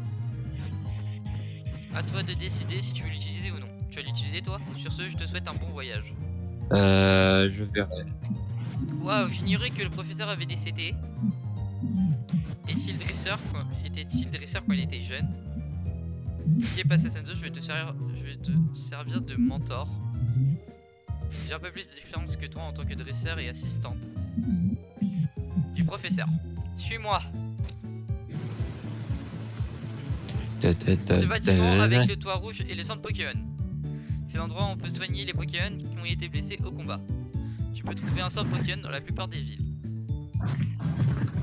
[SPEAKER 2] A toi de décider si tu veux l'utiliser ou non. Tu vas l'utiliser toi? Sur ce, je te souhaite un bon voyage.
[SPEAKER 3] Je verrai.
[SPEAKER 2] Waouh, j'ignorais que le professeur avait des CT. Était-il dresseur quand il était jeune? Ok, Passa Senzo, je vais te servir de mentor. J'ai un peu plus d'expérience que toi en tant que dresseur et assistante du professeur. Suis-moi. Ce bâtiment avec le toit rouge et le centre Pokémon. C'est l'endroit où on peut soigner les Pokémon qui ont été blessés au combat. Tu peux trouver un centre Pokémon dans la plupart des villes.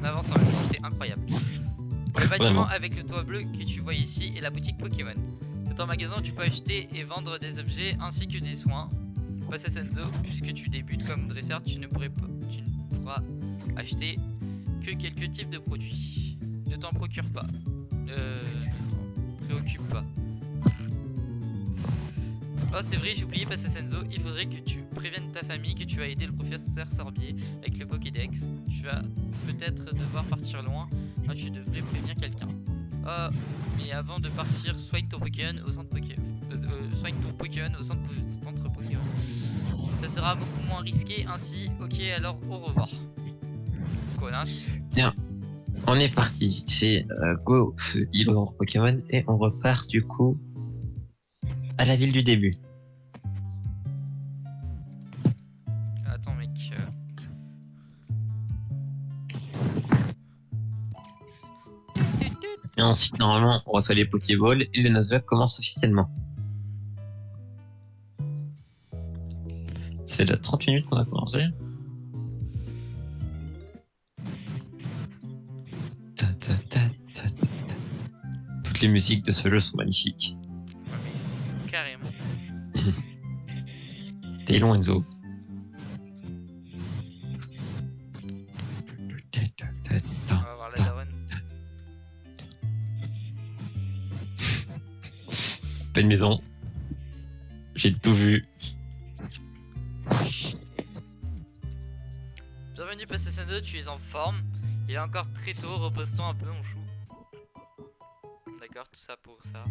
[SPEAKER 2] On avance en même temps, c'est incroyable. Le bâtiment avec le toit bleu que tu vois ici est la boutique Pokémon. C'est un magasin où tu peux acheter et vendre des objets ainsi que des soins. Passa Senzo, puisque tu débutes comme dresseur, tu ne pourras acheter que quelques types de produits. Ne t'en procure pas. Préoccupe pas. Oh c'est vrai, j'ai oublié Passa Senzo, il faudrait que tu préviennes ta famille que tu as aidé le professeur Sorbier avec le Pokédex. Tu vas peut-être devoir partir loin, donc tu devrais prévenir quelqu'un. Oh, mais avant de partir, soigne ton Pokémon au centre Pokémon. Soigne ton Pokémon au centre Pokémon. Ça sera beaucoup moins risqué ainsi. Ok, alors au revoir. Connasse.
[SPEAKER 3] Bien, on est parti. C'est go îlot dans Pokémon et on repart du coup à la ville du début.
[SPEAKER 2] Attends mec.
[SPEAKER 3] Et ensuite, normalement, on reçoit les Pokéballs et le Nuzlocke commence officiellement. C'est déjà 30 minutes qu'on a commencé. Toutes les musiques de ce jeu sont magnifiques.
[SPEAKER 2] Carrément.
[SPEAKER 3] T'es long, Enzo.
[SPEAKER 2] On va voir la daronne.
[SPEAKER 3] Pas une maison. J'ai tout vu.
[SPEAKER 2] Bienvenue Passé Senzo, tu es en forme. Il est encore très tôt, repose-toi un peu mon chou. D'accord, tout ça pour ça.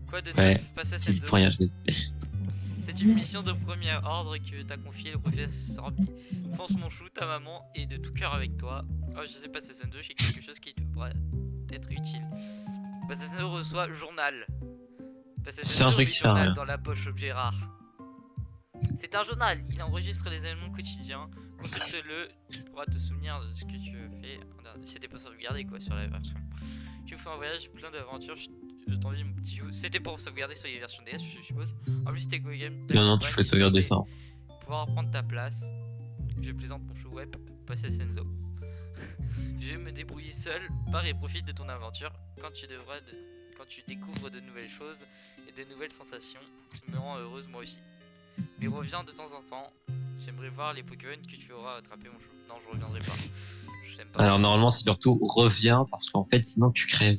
[SPEAKER 2] Quoi de
[SPEAKER 3] Ouais,
[SPEAKER 2] neuf Passé
[SPEAKER 3] Si,
[SPEAKER 2] Senzo?
[SPEAKER 3] pour rien, je l'ai
[SPEAKER 2] C'est une mission de premier ordre que t'a confié le professeur B. Fonce mon chou, ta maman est de tout cœur avec toi. Oh, je sais pas, c'est Senzo, j'ai quelque chose qui devrait être utile. Passé Senzo reçoit journal. Passé
[SPEAKER 3] C'est un
[SPEAKER 2] Senzo
[SPEAKER 3] truc
[SPEAKER 2] lit
[SPEAKER 3] qui sert à
[SPEAKER 2] journal
[SPEAKER 3] rien.
[SPEAKER 2] dans la poche objet rare. C'est un journal, il enregistre les événements quotidiens. Consulte-le, tu pourras te souvenir de ce que tu as fait. C'était pas sauvegardé quoi sur la version. Tu me fais un voyage plein d'aventures, je t'envie mon petit jeu. C'était pour sauvegarder sur les versions DS, je suppose. En plus, t'es game.
[SPEAKER 3] Non, tu peux sauvegarder ça.
[SPEAKER 2] Pouvoir prendre ta place. Je plaisante mon chou web, Passé Senzo. Je vais me débrouiller seul, pars et profite de ton aventure. Quand tu découvres de nouvelles choses et de nouvelles sensations, me rend heureuse moi aussi. Mais reviens de temps en temps. J'aimerais voir les Pokémon que tu auras attrapés mon chou. Non, je reviendrai pas. Je t'aime pas.
[SPEAKER 3] Alors normalement c'est surtout reviens parce qu'en fait sinon tu crèves.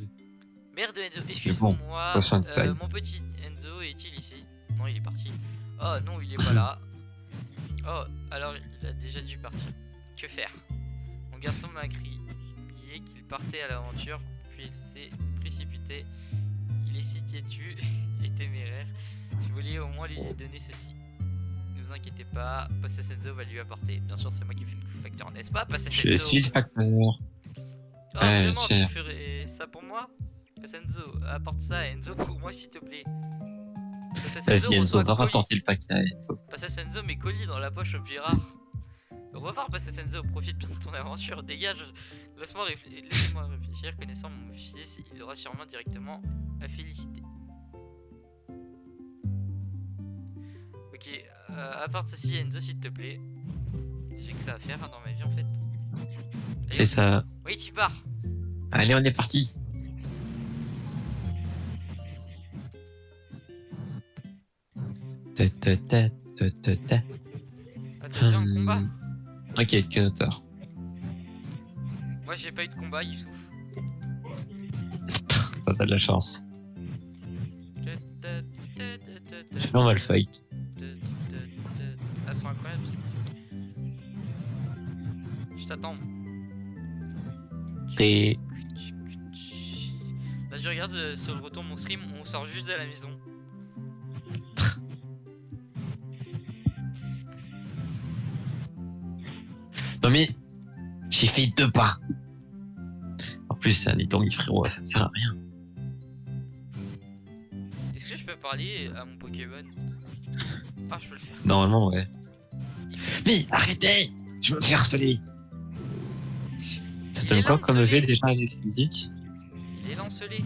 [SPEAKER 2] Merde Enzo,
[SPEAKER 3] bon,
[SPEAKER 2] excuse-moi.
[SPEAKER 3] prochain détail.
[SPEAKER 2] Mon petit Enzo est-il ici? Non, il est parti. Oh non, il est pas là. Oh, alors il a déjà dû partir. Que faire? Mon garçon m'a crié qu'il partait à l'aventure, puis il s'est précipité. Il est si têtu et téméraire. Si vous vouliez au moins lui donner ceci. Ne vous inquiétez pas, Passé Senzo va lui apporter. Bien sûr, c'est moi qui fais le facteur, n'est-ce pas, Passé Senzo?
[SPEAKER 3] Je suis le facteur.
[SPEAKER 2] Oh,
[SPEAKER 3] Ouais,
[SPEAKER 2] vraiment,
[SPEAKER 3] c'est-
[SPEAKER 2] tu ferais ça pour moi? Passé Senzo, apporte ça à Enzo pour moi s'il te plaît. Passé Senzo
[SPEAKER 3] Vas-y Enzo,
[SPEAKER 2] reçoit
[SPEAKER 3] va
[SPEAKER 2] colis.
[SPEAKER 3] rapporter le paquet à Enzo.
[SPEAKER 2] Passé Senzo, mes colis dans la poche objet rare. Au revoir Passé Senzo, profite bien de ton aventure, dégage. Laisse-moi réfléchir, connaissant mon fils, il aura sûrement directement à féliciter. Ok, apporte ceci à Enzo s'il te plaît. J'ai que ça à faire dans ma vie en fait. Allez,
[SPEAKER 3] C'est ça.
[SPEAKER 2] oui, tu pars.
[SPEAKER 3] Allez, on est parti. Ta, ta, ta, ta, ta, ta.
[SPEAKER 2] Ah, t'as fait un combat?
[SPEAKER 3] Ok, quel auteur?
[SPEAKER 2] Moi j'ai pas eu de combat, Youssouf.
[SPEAKER 3] T'as de la chance. Je fais un Malphite.
[SPEAKER 2] Elles sont incroyables ces musiques. Je t'attends.
[SPEAKER 3] T'es...
[SPEAKER 2] Là je regarde sur le retour de mon stream, on sort juste de la maison.
[SPEAKER 3] Non mais... J'ai fait 2 pas. En plus, c'est un Itomi frérot, ça me sert à rien.
[SPEAKER 2] Est-ce que je peux parler à mon Pokémon? Ah, je peux le faire.
[SPEAKER 3] Normalement, ouais. Mais arrêtez! Je me fais harceler. Ça
[SPEAKER 2] Il
[SPEAKER 3] donne
[SPEAKER 2] est
[SPEAKER 3] quoi comme
[SPEAKER 2] lancelé.
[SPEAKER 3] effet déjà à l'aide physique?
[SPEAKER 2] Il est lancelé.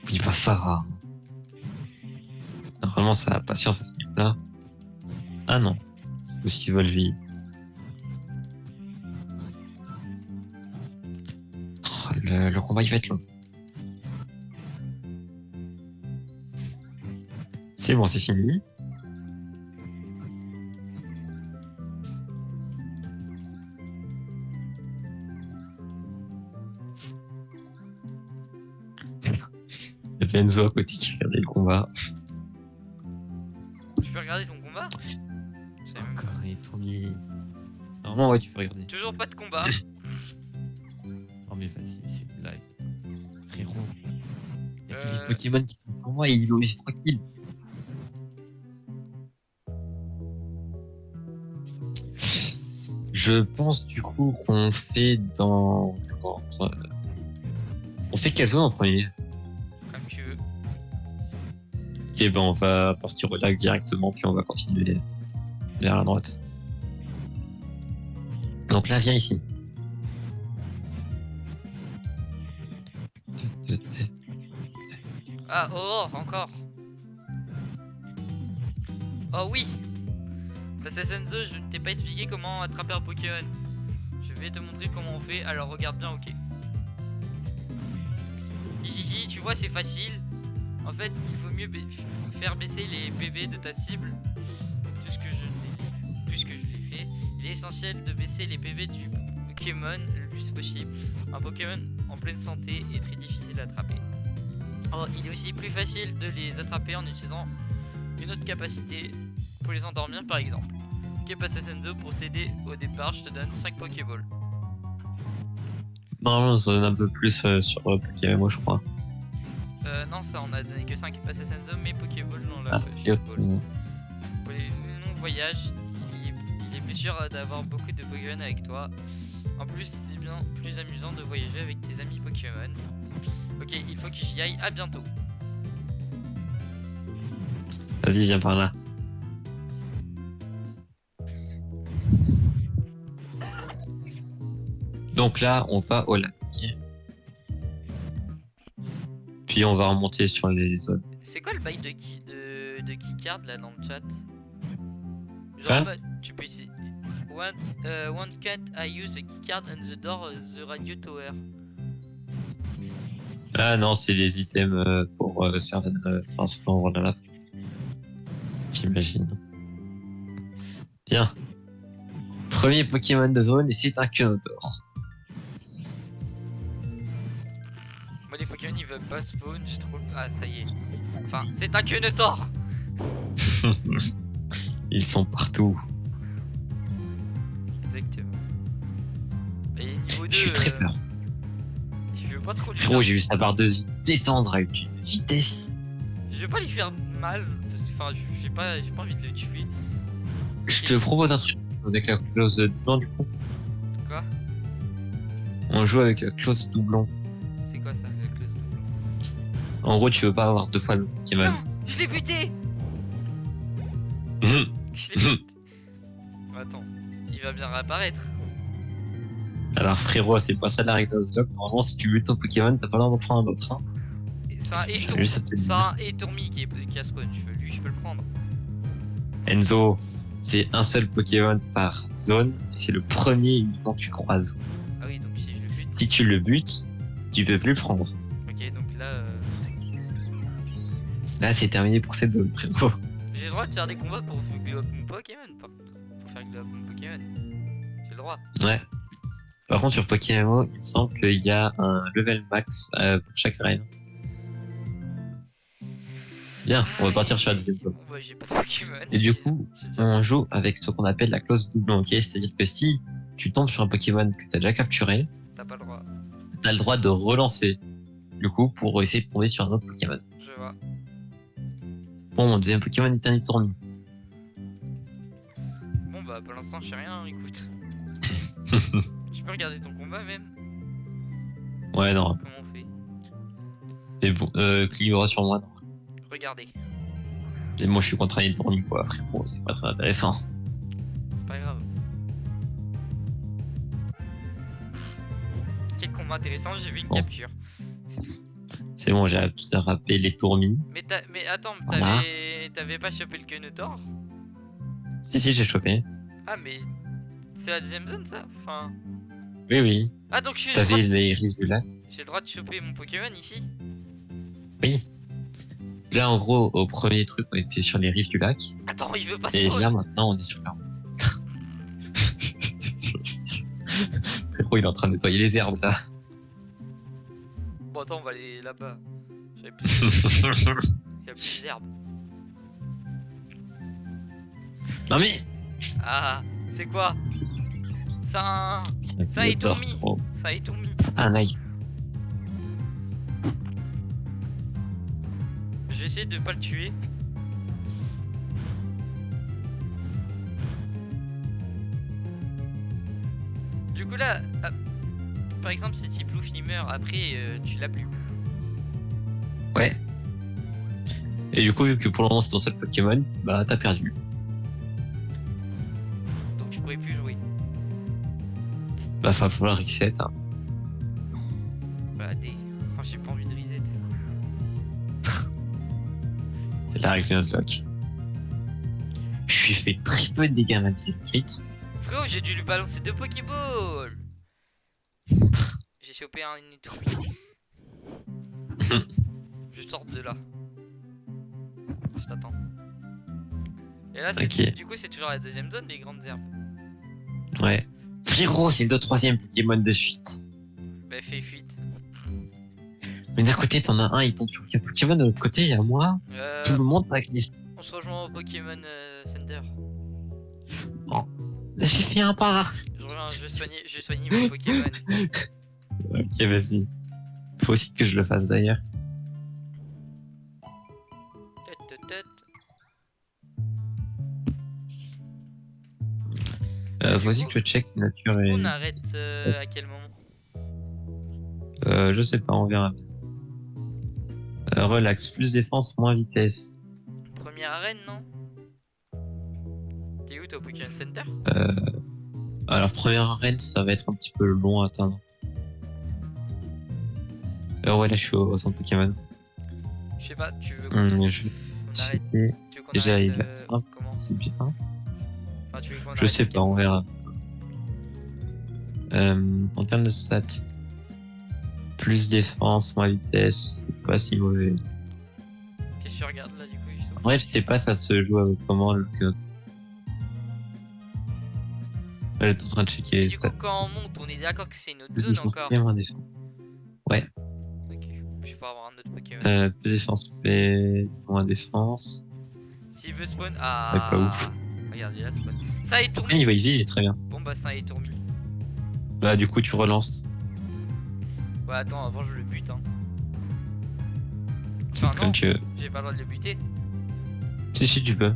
[SPEAKER 3] Oui, bah ça va. Normalement, ça a patience à ce niveau-là. Ah non. Tout ce qu'ils veulent vivre. Oh, le combat, il va être long. C'est bon, c'est fini. Il y avait Enzo à côté qui regardait le combat.
[SPEAKER 2] Je peux regarder ton combat? Je savais même pas.
[SPEAKER 3] Encore Itomi. Normalement, ouais, tu peux regarder.
[SPEAKER 2] Toujours pas de combat.
[SPEAKER 3] Non mais vas-y, c'est une blague. Frérot. Il y a plus
[SPEAKER 2] Euh.
[SPEAKER 3] de Pokémon qui font pour moi et il est tranquille. Je pense du coup qu'on fait dans... On fait quelle zone en premier?
[SPEAKER 2] Comme tu veux.
[SPEAKER 3] Ok, ben on va partir au lac directement puis on va continuer vers la droite. Donc là, viens ici.
[SPEAKER 2] Ah, Aurore, encore. Oh oui. Passé Senzo, je ne t'ai pas expliqué comment attraper un Pokémon. Je vais te montrer comment on fait, alors regarde bien, ok. Hihihi, tu vois, c'est facile. En fait, il vaut mieux faire baisser les PV de ta cible. Puisque je l'ai fait, il est essentiel de baisser les PV du Pokémon le plus possible. Un Pokémon en pleine santé est très difficile à attraper. Oh, il est aussi plus facile de les attraper en utilisant une autre capacité pour les endormir par exemple. Ok, passe à Senzo pour t'aider au départ, je te donne 5 Pokéballs.
[SPEAKER 3] Normalement, ça donne un peu plus sur Pokémon, je crois.
[SPEAKER 2] Non, ça on a donné que 5 passe à Senzo, mais Pokéball dans la
[SPEAKER 3] Ah,
[SPEAKER 2] fiche ball. Pour les longs voyages, il est plus sûr d'avoir beaucoup de Pokémon avec toi. En plus, c'est bien plus amusant de voyager avec tes amis Pokémon. Ok, il faut que j'y aille, à bientôt.
[SPEAKER 3] Vas-y, viens par là. Donc là, on va au lac. Puis on va remonter sur les zones.
[SPEAKER 2] C'est quoi le bail de keycard là dans le chat?
[SPEAKER 3] Quoi?
[SPEAKER 2] Bah, tu peux utiliser. One can't I use the keycard on the door the radio tower?
[SPEAKER 3] Ah non, c'est des items pour certaines endroits de la map. J'imagine. Bien. Premier Pokémon de zone et c'est un Kyogre.
[SPEAKER 2] Moi les Pokémon ils veulent pas spawn, j'ai trop. Ah ça y est. Enfin, c'est un Kyogre.
[SPEAKER 3] Ils sont partout.
[SPEAKER 2] Exactement. Et niveau 2.
[SPEAKER 3] Je suis très peur.
[SPEAKER 2] Je veux pas trop lui
[SPEAKER 3] Gros,
[SPEAKER 2] faire.
[SPEAKER 3] j'ai vu sa barre de vie descendre avec une vitesse.
[SPEAKER 2] Je veux pas lui faire mal. Parce que, enfin, j'ai pas envie de le tuer.
[SPEAKER 3] Je te propose un truc avec la clause doublon du coup.
[SPEAKER 2] Quoi?
[SPEAKER 3] On joue avec la clause doublon.
[SPEAKER 2] C'est quoi ça, la clause doublon?
[SPEAKER 3] En gros, tu veux pas avoir deux fois le Pokémon.
[SPEAKER 2] Non! Je l'ai buté!
[SPEAKER 3] Mhm.
[SPEAKER 2] Je l'ai buté. Attends, il va bien réapparaître.
[SPEAKER 3] Alors frérot, c'est pas ça la règle d'Ozlock. Normalement, si tu butes ton Pokémon, t'as pas le droit d'en prendre un autre. Hein.
[SPEAKER 2] C'est un
[SPEAKER 3] Lui, ça peut être
[SPEAKER 2] C'est un Etourmi qui a spawn. Lui, je peux le prendre.
[SPEAKER 3] Enzo, c'est un seul Pokémon par zone. Et c'est le premier uniquement que tu croises.
[SPEAKER 2] Ah oui, donc si je le bute.
[SPEAKER 3] Si tu le butes, tu peux plus le prendre.
[SPEAKER 2] Ok, donc là,
[SPEAKER 3] Là, c'est terminé pour cette zone, frérot.
[SPEAKER 2] j'ai le droit de faire des combats pour glow up mon Pokémon, par contre. Pour faire glow up mon Pokémon. J'ai le droit.
[SPEAKER 3] Ouais. Par contre, sur Pokémon, il me semble qu'il y a un level max pour chaque arène. Bien, on va partir sur la deuxième zone.
[SPEAKER 2] Bon, bah, j'ai pas de Pokémon.
[SPEAKER 3] Et du coup,
[SPEAKER 2] J'ai déjà-
[SPEAKER 3] on joue avec ce qu'on appelle la clause doublon, ok? C'est-à-dire que si tu tombes sur un Pokémon que t'as déjà capturé,
[SPEAKER 2] T'as pas le droit.
[SPEAKER 3] t'as le droit de relancer. Du coup, pour essayer de tomber sur un autre Pokémon.
[SPEAKER 2] Je vois.
[SPEAKER 3] Bon, mon deuxième Pokémon est un Etourmi.
[SPEAKER 2] Bon, bah, pour l'instant, je sais rien, écoute. Je peux regarder ton combat même?
[SPEAKER 3] Ouais, non.
[SPEAKER 2] Comment on fait?
[SPEAKER 3] Mais bon, clique droit sur moi. Non.
[SPEAKER 2] Regardez.
[SPEAKER 3] Et moi, je suis contre un Etourmi, quoi, frérot. C'est pas très intéressant.
[SPEAKER 2] C'est pas grave. Quel combat intéressant, j'ai vu une
[SPEAKER 3] Bon.
[SPEAKER 2] capture.
[SPEAKER 3] C'est bon, j'ai rattrapé les Tourmis.
[SPEAKER 2] Mais attends,
[SPEAKER 3] Voilà.
[SPEAKER 2] t'avais pas chopé le Kenetor?
[SPEAKER 3] Si, j'ai chopé.
[SPEAKER 2] Ah, mais c'est la deuxième zone ça? Enfin.
[SPEAKER 3] Oui, oui.
[SPEAKER 2] Ah, donc j'ai le droit
[SPEAKER 3] T'avais les rives du lac.
[SPEAKER 2] j'ai le droit de choper mon Pokémon ici?
[SPEAKER 3] Oui. Là, en gros, au premier truc, on était sur les rives du lac.
[SPEAKER 2] Attends, il veut pas
[SPEAKER 3] Et
[SPEAKER 2] spawn.
[SPEAKER 3] là, maintenant, on est sur la Frérot, il est en train de nettoyer les herbes, là.
[SPEAKER 2] Bon, attends, on va aller là-bas. J'avais plus... Il y a plus d'herbes.
[SPEAKER 3] Non mais
[SPEAKER 2] Ah, c'est quoi? Ça a Etourmi.
[SPEAKER 3] Oh.
[SPEAKER 2] Ça a Etourmi.
[SPEAKER 3] Ah, nice.
[SPEAKER 2] Je vais essayer de pas le tuer. Du coup là, par exemple si Tiplouf il meurt, après tu l'as plus.
[SPEAKER 3] Ouais. Et du coup, vu que pour le moment, c'est ton seul Pokémon, bah, t'as perdu.
[SPEAKER 2] Donc je pourrais plus jouer.
[SPEAKER 3] Bah, va falloir reset, hein.
[SPEAKER 2] Bah enfin, j'ai pas envie de reset.
[SPEAKER 3] C'est la règle de Nuzlocke. Je lui ai fait très peu de dégâts malgré le crit.
[SPEAKER 2] Frérot, j'ai dû lui balancer 2 Pokéballs. J'ai chopé un Etourmi. Je sors de là. Je t'attends. Et là,
[SPEAKER 3] Ok.
[SPEAKER 2] du coup, c'est toujours la deuxième zone, les grandes herbes.
[SPEAKER 3] Ouais. Frérot, c'est le troisième Pokémon de suite.
[SPEAKER 2] Bah, fais fuite.
[SPEAKER 3] Mais d'un côté, t'en as un, il tombe sur quel Pokémon, de l'autre côté, il y a moi. Tout le monde pas glissé.
[SPEAKER 2] On se rejoint au Pokémon Center.
[SPEAKER 3] J'ai fait un pas.
[SPEAKER 2] Je reviens, je vais soigner mon Pokémon.
[SPEAKER 3] Ok, vas-y. Faut aussi que je le fasse d'ailleurs. Faut aussi que je check nature et.
[SPEAKER 2] On arrête à quel moment?
[SPEAKER 3] Je sais pas, on verra. Relax, plus défense, moins vitesse.
[SPEAKER 2] Première arène, non? T'es où, toi, au Pokémon Center?
[SPEAKER 3] Alors, première arène, ça va être un petit peu long à atteindre. Ouais, là, je suis au centre Pokémon.
[SPEAKER 2] Je sais pas, tu veux qu'on
[SPEAKER 3] Je vais
[SPEAKER 2] on arrête?
[SPEAKER 3] checker.
[SPEAKER 2] Tu veux qu'on
[SPEAKER 3] Déjà,
[SPEAKER 2] arrête
[SPEAKER 3] il a simple,
[SPEAKER 2] comment?
[SPEAKER 3] c'est bien.
[SPEAKER 2] Enfin, tu veux qu'on
[SPEAKER 3] Je
[SPEAKER 2] arrête
[SPEAKER 3] sais
[SPEAKER 2] à
[SPEAKER 3] pas,
[SPEAKER 2] quel
[SPEAKER 3] on
[SPEAKER 2] moment?
[SPEAKER 3] verra. En termes de stats, plus défense, moins vitesse, c'est pas si mauvais.
[SPEAKER 2] Qu'est-ce que tu regardes là, du coup, Youssouf?
[SPEAKER 3] En vrai, je sais pas, ça se joue avec comment le code. Là, j'étais en train de checker
[SPEAKER 2] Et
[SPEAKER 3] les
[SPEAKER 2] du coup,
[SPEAKER 3] stats.
[SPEAKER 2] quand on monte, on est d'accord que c'est une autre
[SPEAKER 3] Plus
[SPEAKER 2] zone
[SPEAKER 3] défense,
[SPEAKER 2] encore?
[SPEAKER 3] et moins défense. Ouais,
[SPEAKER 2] Ok, je vais pas avoir un autre Pokémon.
[SPEAKER 3] plus défense, et moins défense.
[SPEAKER 2] S'il veut spawn.
[SPEAKER 3] Ouais,
[SPEAKER 2] Ah,
[SPEAKER 3] pas ouf.
[SPEAKER 2] regarde, il a spawn. Ça est
[SPEAKER 3] Après,
[SPEAKER 2] tourné.
[SPEAKER 3] niveau IV, il est très bien.
[SPEAKER 2] Bon, bah, ça est tourné.
[SPEAKER 3] Bah, du coup, tu relances.
[SPEAKER 2] Ouais, attends, avant, je le bute, hein. Enfin,
[SPEAKER 3] Comme
[SPEAKER 2] non,
[SPEAKER 3] tu veux.
[SPEAKER 2] j'ai pas le droit de le buter.
[SPEAKER 3] Si, tu peux.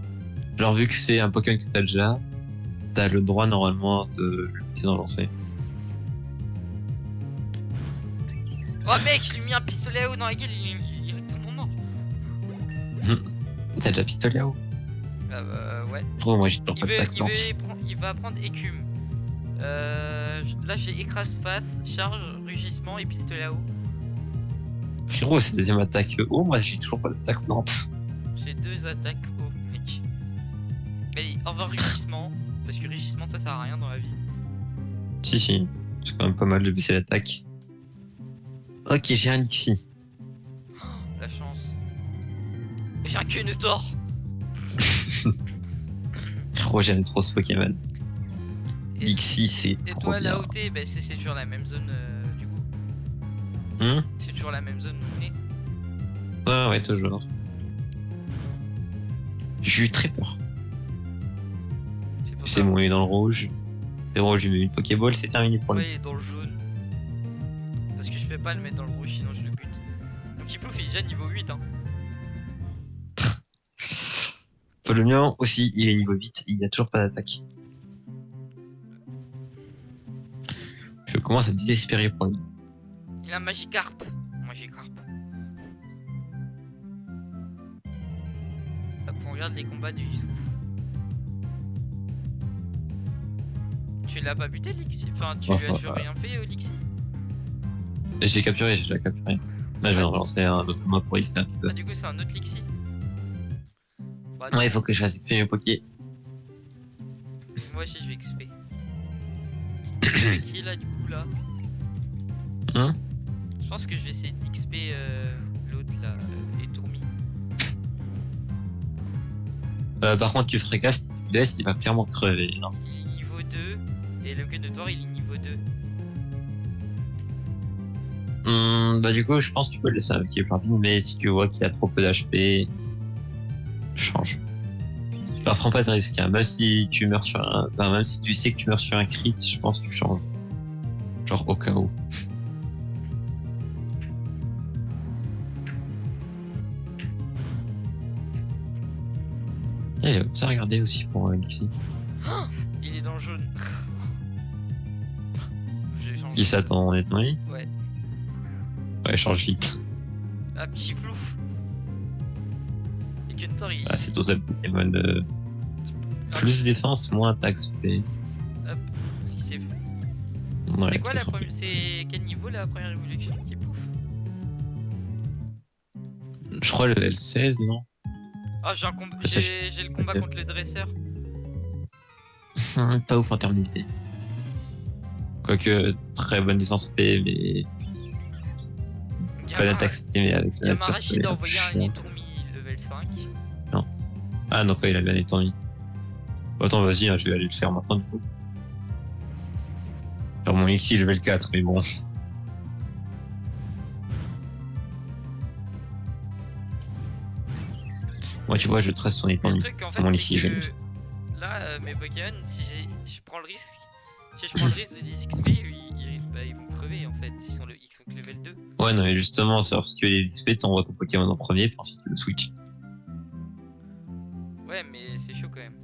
[SPEAKER 3] Genre, vu que c'est un Pokémon que t'as déjà, t'as le droit normalement de le buter dans le lancer.
[SPEAKER 2] Oh, mec, je lui ai mis un pistolet à eau dans la gueule, il est tellement mort.
[SPEAKER 3] T'as déjà pistolet à eau?
[SPEAKER 2] Ah, bah, ouais.
[SPEAKER 3] Gros, moi j'ai toujours pas de tac plante.
[SPEAKER 2] Il va prendre écume. Là, j'ai écrase face, charge, rugissement et pistolet à eau.
[SPEAKER 3] Frérot, c'est deuxième attaque haut, moi j'ai toujours pas d'attaque plante.
[SPEAKER 2] J'ai 2 attaques haut, mec. Allez, au revoir rugissement. Parce que rugissement, ça sert à rien dans la vie.
[SPEAKER 3] Si, c'est quand même pas mal de baisser l'attaque. Ok, j'ai un Lixie.
[SPEAKER 2] La chance. J'ai un Venusaur.
[SPEAKER 3] Frérot, j'aime trop ce Pokémon.
[SPEAKER 2] Et,
[SPEAKER 3] Lixie, c'est
[SPEAKER 2] et
[SPEAKER 3] trop
[SPEAKER 2] toi,
[SPEAKER 3] bien.
[SPEAKER 2] là où t'es, bah, c'est toujours la même zone du coup. C'est toujours la même zone où on est.
[SPEAKER 3] Ouais, toujours. J'ai eu très peur.
[SPEAKER 2] C'est pour
[SPEAKER 3] C'est
[SPEAKER 2] ça.
[SPEAKER 3] bon, il est dans le rouge. Frérot, j'ai mis une Pokéball, c'est terminé pour lui.
[SPEAKER 2] Ouais, il est dans le jaune. Parce que je peux pas le mettre dans le rouge, sinon je le bute. Donc Piplouf il est déjà niveau 8 hein.
[SPEAKER 3] Le mien aussi, il est niveau 8, il a toujours pas d'attaque. Je commence à désespérer pour lui.
[SPEAKER 2] Il a un Magikarp. Magikarp. Hop, on regarde les combats du Youssouf. Tu l'as pas buté Lixie? Enfin, tu lui as toujours rien fait au Lixie?
[SPEAKER 3] J'ai capturé, j'ai déjà capturé. Là, je vais en relancer un autre combat pour X.
[SPEAKER 2] Ah, du coup, c'est un autre Lixie? Bah,
[SPEAKER 3] Ouais, il faut que je fasse XP mes Poké.
[SPEAKER 2] moi aussi, je vais XP. C'est qui là, du coup, là? Je pense que je vais essayer d'XP l'autre là, et Tourmi.
[SPEAKER 3] Par contre, tu ferais gaffe, si tu le laisses, il va clairement crever. Non.
[SPEAKER 2] Il est niveau 2 et le Venusaur il est niveau 2.
[SPEAKER 3] Bah du coup, je pense que tu peux le laisser avec qui est rapide, mais si tu vois qu'il a trop peu d'HP, change. Alors prends pas de risque, hein. Même si tu meurs sur un... Enfin, même si tu sais que tu meurs sur un crit, je pense que tu changes. Genre au cas où. Et j'ai ça regarder aussi pour Alexis.
[SPEAKER 2] Il est dans le jaune. J'ai changé.
[SPEAKER 3] Qui ça ton étonné?
[SPEAKER 2] Ouais.
[SPEAKER 3] Ouais, change vite.
[SPEAKER 2] Ah, petit plouf. Et Venusaur il.
[SPEAKER 3] Ah, c'est ton seul Pokémon. Plus défense, moins attaque SP.
[SPEAKER 2] Hop, il s'est.
[SPEAKER 3] Ouais,
[SPEAKER 2] C'est quoi la
[SPEAKER 3] tout
[SPEAKER 2] première. C'est quel niveau la première évolution, petit plouf?
[SPEAKER 3] Je crois le L16, non?
[SPEAKER 2] Ah, j'ai un combat.
[SPEAKER 3] Ça,
[SPEAKER 2] J'ai le combat contre le dresseur.
[SPEAKER 3] Pas ouf en termes d'idée. Quoique, très bonne défense P, mais pas d'attaque SP, mais avec
[SPEAKER 2] Il
[SPEAKER 3] sa
[SPEAKER 2] y a
[SPEAKER 3] nature,
[SPEAKER 2] Marachide
[SPEAKER 3] c'est
[SPEAKER 2] a envoyé un
[SPEAKER 3] chiant.
[SPEAKER 2] Etourmi level 5.
[SPEAKER 3] Ah, donc ouais, il a bien étendu. Attends, vas-y, hein, je vais aller le faire maintenant du coup. Genre mon Lixie level 4, mais bon. Moi, tu vois, je trace son
[SPEAKER 2] Le
[SPEAKER 3] étendue.
[SPEAKER 2] truc en
[SPEAKER 3] C'est mon
[SPEAKER 2] fait,
[SPEAKER 3] Lixie,
[SPEAKER 2] c'est
[SPEAKER 3] je vais
[SPEAKER 2] que là, mes Pokémon, je prends le risque. Si je prends le risque de les XP, ils vont crever en fait. Ils sont que level 2.
[SPEAKER 3] Ouais, non, mais justement, c'est si tu veux les XP, t'envoies ton Pokémon en premier, puis ensuite tu le switch.
[SPEAKER 2] Ouais, mais c'est chaud quand même.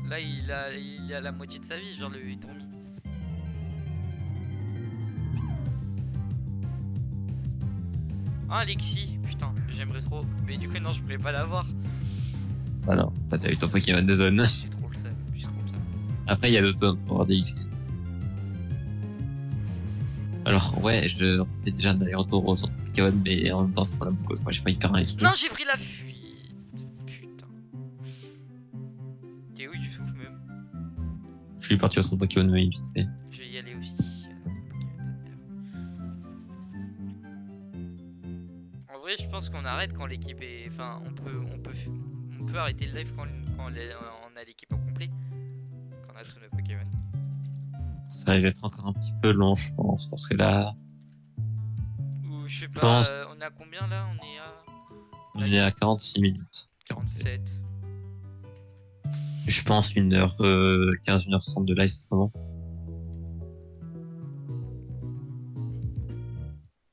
[SPEAKER 2] Là, il a la moitié de sa vie, genre le Hitomi. Ah, Lexi, putain, j'aimerais trop. Mais du coup, non, je pourrais pas l'avoir.
[SPEAKER 3] Ah non, t'as déjà eu ton Pokémon de zone.
[SPEAKER 2] J'ai trop le seum, j'ai trop le seum.
[SPEAKER 3] Après, il y a d'autres zones pour avoir des XP. Alors, ouais, je refais déjà un aller-retour au centre Pokémon, mais en même temps, c'est pas la même cause. Moi, j'ai pas hyper un XP.
[SPEAKER 2] Non, j'ai pris la fuite. Putain. T'es où, du souffle même?
[SPEAKER 3] Je suis parti au centre Pokémon, mais vite fait.
[SPEAKER 2] Je vais y aller aussi. En vrai, je pense qu'on arrête quand l'équipe est. Enfin, on peut arrêter le live quand on a l'équipe au complet. Quand on a tous nos Pokémon.
[SPEAKER 3] Ça va être encore un petit peu long, je pense, parce que là,
[SPEAKER 2] Ou je sais pas,
[SPEAKER 3] pense-
[SPEAKER 2] on est à combien là?
[SPEAKER 3] on est à 46 minutes.
[SPEAKER 2] 47.
[SPEAKER 3] Je pense 1h15, 1h30 de live, c'est vraiment.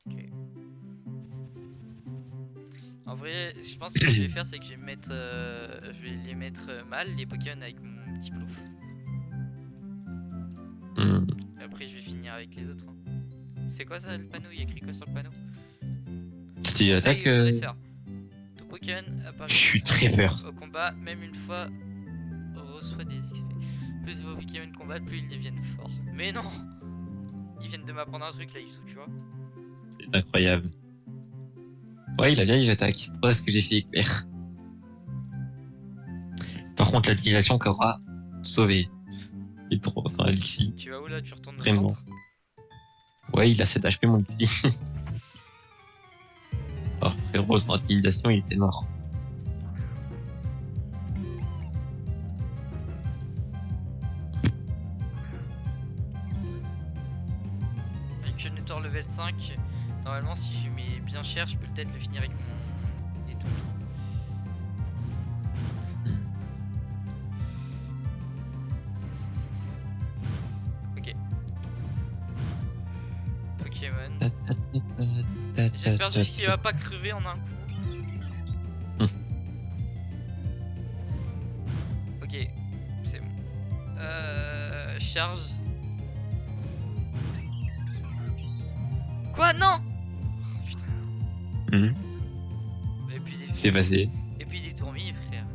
[SPEAKER 2] Ok. En vrai, je pense que ce que je vais faire, c'est que je vais les mettre mal, les Pokémon, avec mon petit plouf. Et après, je vais finir avec les autres. Hein. C'est quoi ça le panneau? Il y a écrit quoi sur le panneau?
[SPEAKER 3] Petit attaque.
[SPEAKER 2] Conseil dresseur. Tout Pokémon apparaît
[SPEAKER 3] Je suis très peur.
[SPEAKER 2] au combat, même une fois, reçoit des XP. Plus vos Pokémon combattent, plus ils deviennent forts. Mais non! Ils viennent de m'apprendre un truc là, Yusu, tu vois.
[SPEAKER 3] C'est incroyable. Ouais, il a bien dit j'attaque. Pourquoi est-ce que j'ai fait éclair? Par contre, l'utilisation qu'aura sauvé. Et trop, enfin, Alexis.
[SPEAKER 2] Tu vas où là? Tu retournes au
[SPEAKER 3] Vraiment.
[SPEAKER 2] centre?
[SPEAKER 3] Ouais, il a 7 HP, mon Alexis. Oh, frérot, son intimidation, il était mort.
[SPEAKER 2] Avec Genetor level 5, normalement si je mets bien cher, je peux peut-être le finir avec mon étoile. Ok. Pokémon. J'espère juste qu'il va pas crever en un coup. Ok, c'est bon. Charge. Quoi? Non! Oh, putain.
[SPEAKER 3] Mhm.
[SPEAKER 2] Et puis des
[SPEAKER 3] C'est passé.
[SPEAKER 2] Et puis des tourmis, frère.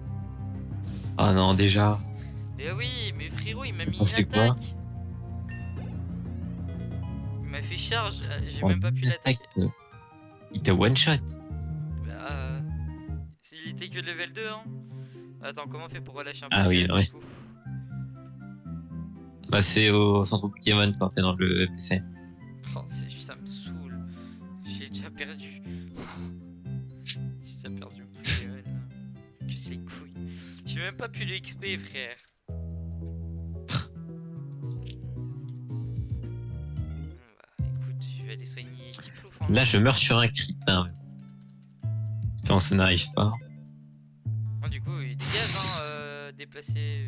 [SPEAKER 3] Ah non, déjà.
[SPEAKER 2] Eh oui, mais frérot, il m'a mis
[SPEAKER 3] Oh,
[SPEAKER 2] une
[SPEAKER 3] c'est quoi?
[SPEAKER 2] attaque. Il m'a fait charge, j'ai
[SPEAKER 3] Oh,
[SPEAKER 2] même pas pu
[SPEAKER 3] une
[SPEAKER 2] l'attaquer.
[SPEAKER 3] attaque, il t'a one shot.
[SPEAKER 2] Bah, il était que level 2, hein. Attends, comment on fait pour relâcher un peu?
[SPEAKER 3] Ah oui, ouais. Bah, c'est au centre Pokémon quand t'es dans le PC.
[SPEAKER 2] Oh, ça me saoule. J'ai déjà perdu. J'ai déjà perdu mon Pokémon. Que c'est couilles. J'ai même pas pu le XP, frère. Bon, bah, écoute, je vais aller soigner Tiplouf. Hein.
[SPEAKER 3] Là, je meurs sur un crit. Hein. Quand ça n'arrive pas.
[SPEAKER 2] Oh, du coup, il dégage, hein, déplacer.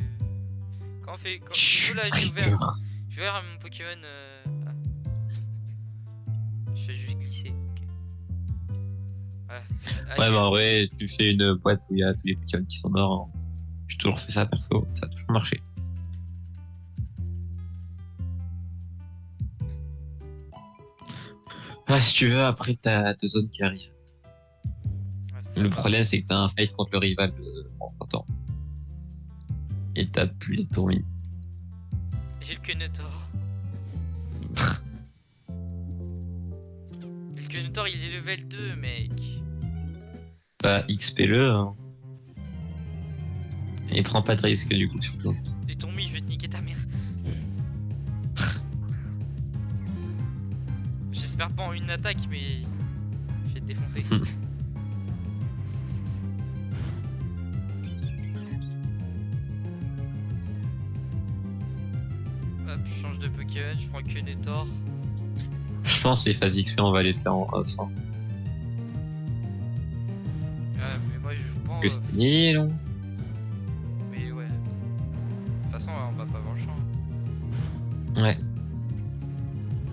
[SPEAKER 2] Comment on fait? Du
[SPEAKER 3] Je
[SPEAKER 2] coup, là,
[SPEAKER 3] suis très peur.
[SPEAKER 2] j'ai ouvert mon Pokémon. Ah. Je fais juste glisser. Ok. Voilà.
[SPEAKER 3] Ouais, bah en vrai, tu fais une boîte où il y a tous les Pokémon qui sont morts. Hein. J'ai toujours fait ça perso, ça a toujours marché. Ah, si tu veux, après t'as 2 zones qui arrivent.
[SPEAKER 2] Ouais, ça
[SPEAKER 3] Le
[SPEAKER 2] va.
[SPEAKER 3] problème, c'est que t'as un fight contre le rival en temps. Et t'as plus les tourmis.
[SPEAKER 2] J'ai le Kenetor. Le Kenetor, il est level 2, mec.
[SPEAKER 3] Bah, XP-le. Hein. Et prends pas de risque du coup, surtout.
[SPEAKER 2] Et Tommy, je vais te niquer ta mère. J'espère pas en une attaque, mais je vais te défoncer. Hop, je change de Pokémon, je prends Kenetor.
[SPEAKER 3] Je pense que les phases XP, on va les faire en off. Hein.
[SPEAKER 2] Mais moi je joue pas franchement.
[SPEAKER 3] Que c'était long.
[SPEAKER 2] Mais ouais. De toute façon, on va pas avoir le choix.
[SPEAKER 3] Ouais.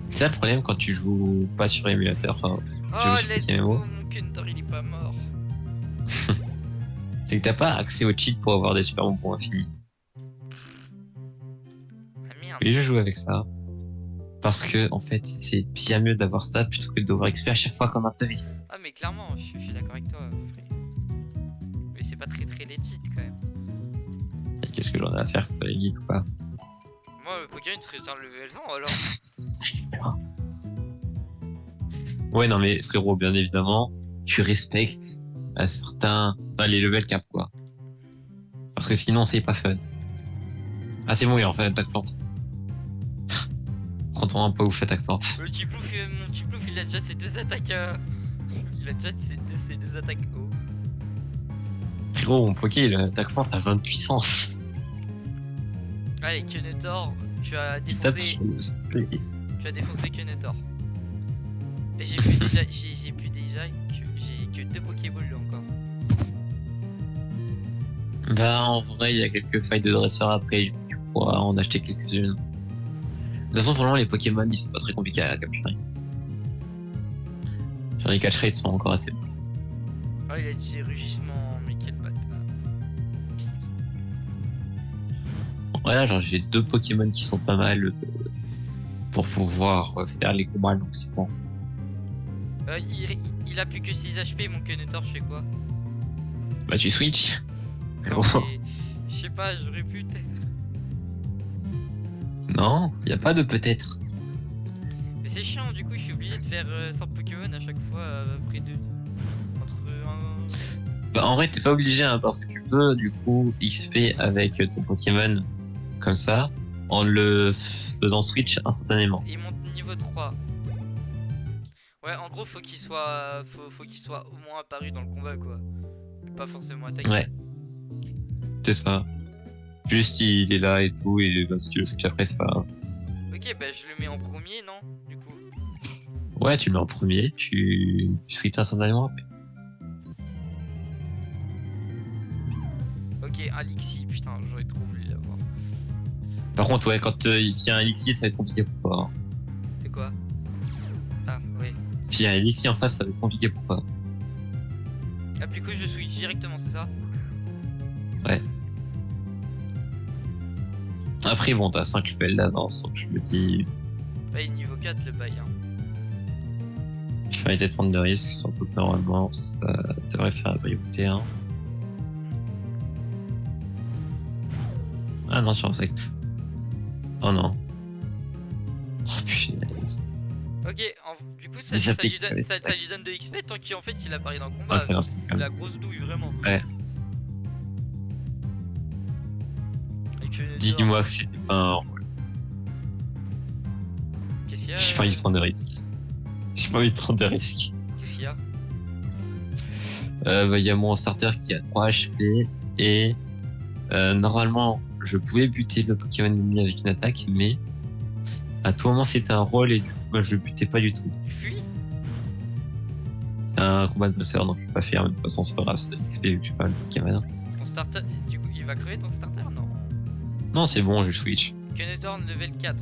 [SPEAKER 3] C'est ça le problème quand tu joues pas sur émulateur. Enfin,
[SPEAKER 2] Oh,
[SPEAKER 3] sur
[SPEAKER 2] let's
[SPEAKER 3] petit MMO.
[SPEAKER 2] go, mon Kentor il est pas mort.
[SPEAKER 3] C'est que t'as pas accès au cheat pour avoir des super bons points infinis.
[SPEAKER 2] Ah merde.
[SPEAKER 3] Et je joue avec ça. Parce que, en fait, c'est bien mieux d'avoir ça plutôt que de devoir XP à chaque fois qu'on a de vie.
[SPEAKER 2] Ah, mais clairement, je suis d'accord avec toi, frère. Mais c'est pas très legit quand même.
[SPEAKER 3] Et qu'est-ce que j'en ai à faire, c'est les guides ou pas?
[SPEAKER 2] Moi, le Pokémon serait un level 1 alors.
[SPEAKER 3] Ouais, non, mais frérot, bien évidemment, tu respectes à certains. Enfin, les level cap, quoi. Parce que sinon, c'est pas fun. Ah, c'est bon, il en fait attaque plante. Prends-toi un peu ouf attaque plante.
[SPEAKER 2] Mon Chiplouf, il a déjà ses 2 attaques. Il a déjà ses deux attaques haut.
[SPEAKER 3] Frérot, mon Poké, il a attaque plante à 20 de puissance.
[SPEAKER 2] Allez, Kenetor, tu as
[SPEAKER 3] Il tape
[SPEAKER 2] défoncé.
[SPEAKER 3] sur le spray.
[SPEAKER 2] Tu as défoncé Kenetor. Et j'ai plus déjà. J'ai plus déjà que 2 Pokéballs encore.
[SPEAKER 3] Bah, en vrai, il y a quelques failles de dresseur après, du coup, tu pourras en acheter quelques-unes. De toute façon, pour le moment, les Pokémon, ils sont pas très compliqués à capturer. Genre, les catch rates sont encore assez bons.
[SPEAKER 2] Ah, il a dit ses rugissements, mais quel bâtard.
[SPEAKER 3] Voilà, genre, j'ai 2 Pokémon qui sont pas mal pour pouvoir faire les combats, donc c'est bon.
[SPEAKER 2] Il a plus que 6 HP, mon Kenetor, je fais quoi?
[SPEAKER 3] Bah, tu switch.
[SPEAKER 2] Non,
[SPEAKER 3] Oh.
[SPEAKER 2] mais, je sais pas, j'aurais pu peut-être.
[SPEAKER 3] Non, y a pas de peut-être.
[SPEAKER 2] Mais c'est chiant, du coup, je suis obligé de faire 100 Pokémon à chaque fois après 2. Entre un.
[SPEAKER 3] Bah, en vrai, t'es pas obligé, hein, parce que tu peux, du coup, XP avec ton Pokémon comme ça, en le faisant switch instantanément.
[SPEAKER 2] Il monte niveau 3. Ouais, en gros, faut qu'il soit. Faut qu'il soit au moins apparu dans le combat, quoi. Pas forcément attaqué.
[SPEAKER 3] Ouais. C'est ça. Juste, il est là et tout, et bah, si tu le switch après, c'est pas grave.
[SPEAKER 2] Ok, bah je le mets en premier, non? Du coup.
[SPEAKER 3] Ouais, tu le mets en premier, tu switches instantanément après.
[SPEAKER 2] Ok, Alixi, putain, j'aurais trop voulu l'avoir.
[SPEAKER 3] Par contre, ouais, quand il y a un Elixir, ça va être compliqué pour toi. Hein.
[SPEAKER 2] C'est quoi? Ah, ouais.
[SPEAKER 3] S'il y a un Elixir en face, ça va être compliqué pour toi.
[SPEAKER 2] Ah, du coup, je switch directement, c'est ça?
[SPEAKER 3] Ouais. Après, bon, t'as 5 levels d'avance, donc je me dis,
[SPEAKER 2] Bah, il est niveau 4 le bail, hein.
[SPEAKER 3] je vais arrêter de prendre de risques, surtout que normalement, ça devrait faire la priorité 1. Ah non, sur insecte. Oh non. Oh punaise.
[SPEAKER 2] Ok, du coup, ça,
[SPEAKER 3] Mais ça
[SPEAKER 2] ça lui
[SPEAKER 3] pique,
[SPEAKER 2] donne,
[SPEAKER 3] ouais,
[SPEAKER 2] ça
[SPEAKER 3] ouais.
[SPEAKER 2] lui donne de XP tant qu'en fait il apparaît dans le combat.
[SPEAKER 3] Ouais,
[SPEAKER 2] C'est la grosse douille, vraiment.
[SPEAKER 3] Ouais.
[SPEAKER 2] Et que
[SPEAKER 3] Dis-moi que c'était pas un rôle.
[SPEAKER 2] Qu'est-ce qu'il y a?
[SPEAKER 3] J'ai pas envie de prendre de risques. J'ai pas envie de prendre de risques.
[SPEAKER 2] Qu'est-ce qu'il y a?
[SPEAKER 3] Bah, y a mon starter qui a 3 HP et normalement je pouvais buter le Pokémon ennemi avec une attaque, mais à tout moment c'était un rôle et du coup bah, je le butais pas du tout.
[SPEAKER 2] Tu fuis?
[SPEAKER 3] C'est un combat de dresseur donc je peux pas faire, mais de toute façon c'est pas grave, c'est de l'XP vu que je suis pas le Pokémon.
[SPEAKER 2] Ton starter. Du coup, il va crever ton starter? Non.
[SPEAKER 3] Non, c'est bon, je switch.
[SPEAKER 2] Kenetorn level 4.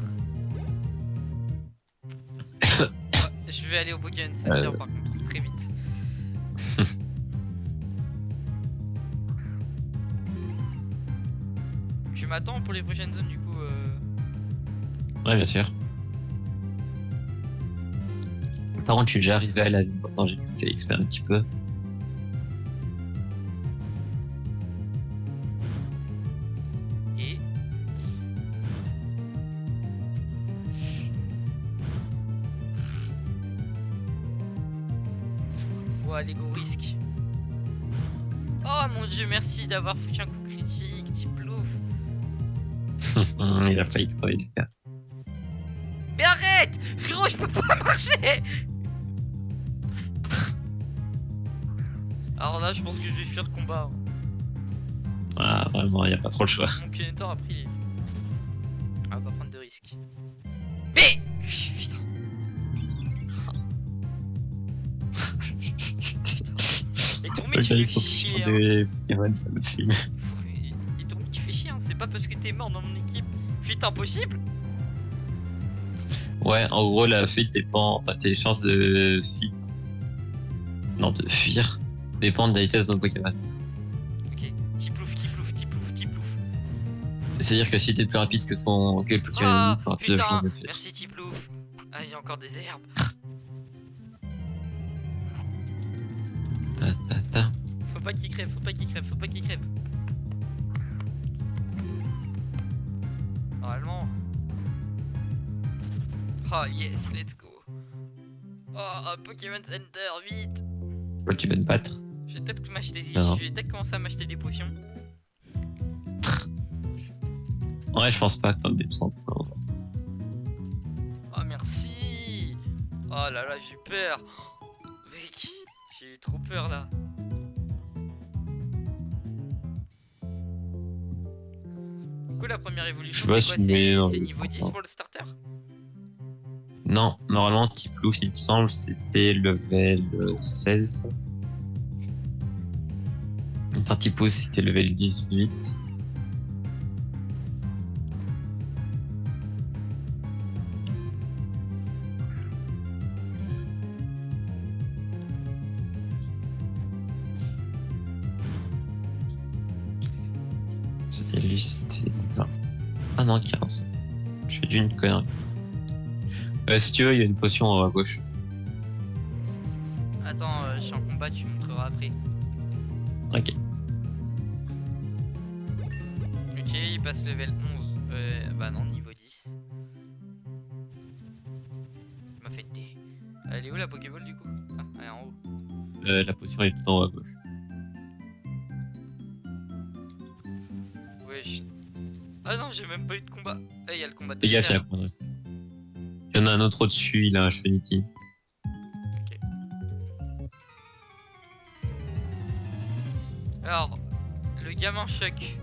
[SPEAKER 2] Je vais aller au Pokémon Center par contre, très vite. Tu m'attends pour les prochaines zones du coup
[SPEAKER 3] Ouais, bien sûr. Par contre, je suis déjà arrivé à la vie maintenant, j'ai pu XP un petit peu.
[SPEAKER 2] Et... Ouah, les gros risques. Oh mon dieu, merci d'avoir foutu un coup critique, type plouf.
[SPEAKER 3] Il a failli crever les gars.
[SPEAKER 2] Mais arrête! Frérot, je peux pas marcher! Alors là, je pense que je vais fuir le combat.
[SPEAKER 3] Ah, vraiment, y a pas trop le choix.
[SPEAKER 2] Mon Kenetor a pris les... Ah, on va pas prendre de risques. Mais... Putain. Et ton mec,
[SPEAKER 3] Je
[SPEAKER 2] tu
[SPEAKER 3] veux dire, il
[SPEAKER 2] fais
[SPEAKER 3] faut que je
[SPEAKER 2] chier.
[SPEAKER 3] trouve
[SPEAKER 2] Hein.
[SPEAKER 3] des Pokémon, ça me fume.
[SPEAKER 2] Et donc tu fais chier, hein. C'est pas parce que t'es mort dans mon équipe. Fuite impossible.
[SPEAKER 3] Ouais, en gros, la fuite dépend. Enfin, tes chances de fuite. Non, de fuir. Dépendent de la vitesse de ton Pokémon.
[SPEAKER 2] Ok. Tiplouf, tiplouf, tiplouf, tiplouf.
[SPEAKER 3] C'est-à-dire que si t'es plus rapide que le Pokémon
[SPEAKER 2] Ah
[SPEAKER 3] ennemi, t'auras plus de chances
[SPEAKER 2] putain.
[SPEAKER 3] de fuir.
[SPEAKER 2] Merci Tiplouf. Ah, il y a encore des herbes.
[SPEAKER 3] Ta, ta, ta.
[SPEAKER 2] Faut pas qu'il crève, faut pas qu'il crève, faut pas qu'il crève. Normalement. Oh yes, let's go. Oh, Pokémon Center, vite.
[SPEAKER 3] Ouais, tu veux te battre.
[SPEAKER 2] Je vais peut-être m'acheter des...
[SPEAKER 3] Non.
[SPEAKER 2] Je vais peut-être commencer à m'acheter des potions.
[SPEAKER 3] Ouais, je pense pas que t'en aies besoin.
[SPEAKER 2] Oh merci. Oh là là, j'ai peur. Mec, j'ai eu trop peur là. Du coup, la première évolution,
[SPEAKER 3] Je sais
[SPEAKER 2] c'est
[SPEAKER 3] pas
[SPEAKER 2] quoi?
[SPEAKER 3] si- mais non,
[SPEAKER 2] C'est
[SPEAKER 3] je
[SPEAKER 2] niveau
[SPEAKER 3] pense
[SPEAKER 2] 10
[SPEAKER 3] pas.
[SPEAKER 2] pour le starter?
[SPEAKER 3] Non, normalement, Tiplouf, il me semble, c'était level 16. Enfin, Tiplouf, c'était level 18. Lui, c'était 20. Ah non, 15. Je fais d'une connerie. Si tu veux, il y a une potion en haut à gauche.
[SPEAKER 2] Attends, je suis en combat, tu me montreras après.
[SPEAKER 3] Ok.
[SPEAKER 2] Ok, il passe level 11. Bah non, niveau 10. Il m'a fait T. Elle est où la Pokéball du coup? Ah, elle est en haut.
[SPEAKER 3] La potion est tout en haut à gauche.
[SPEAKER 2] Wesh. Ah non, j'ai même pas eu de combat. Ah, il y a le combat de
[SPEAKER 3] Les gars, c'est
[SPEAKER 2] dessert.
[SPEAKER 3] la commande. Il y en a un autre au-dessus, il a un Chevoniti.
[SPEAKER 2] Ok. Alors, le gamin choc.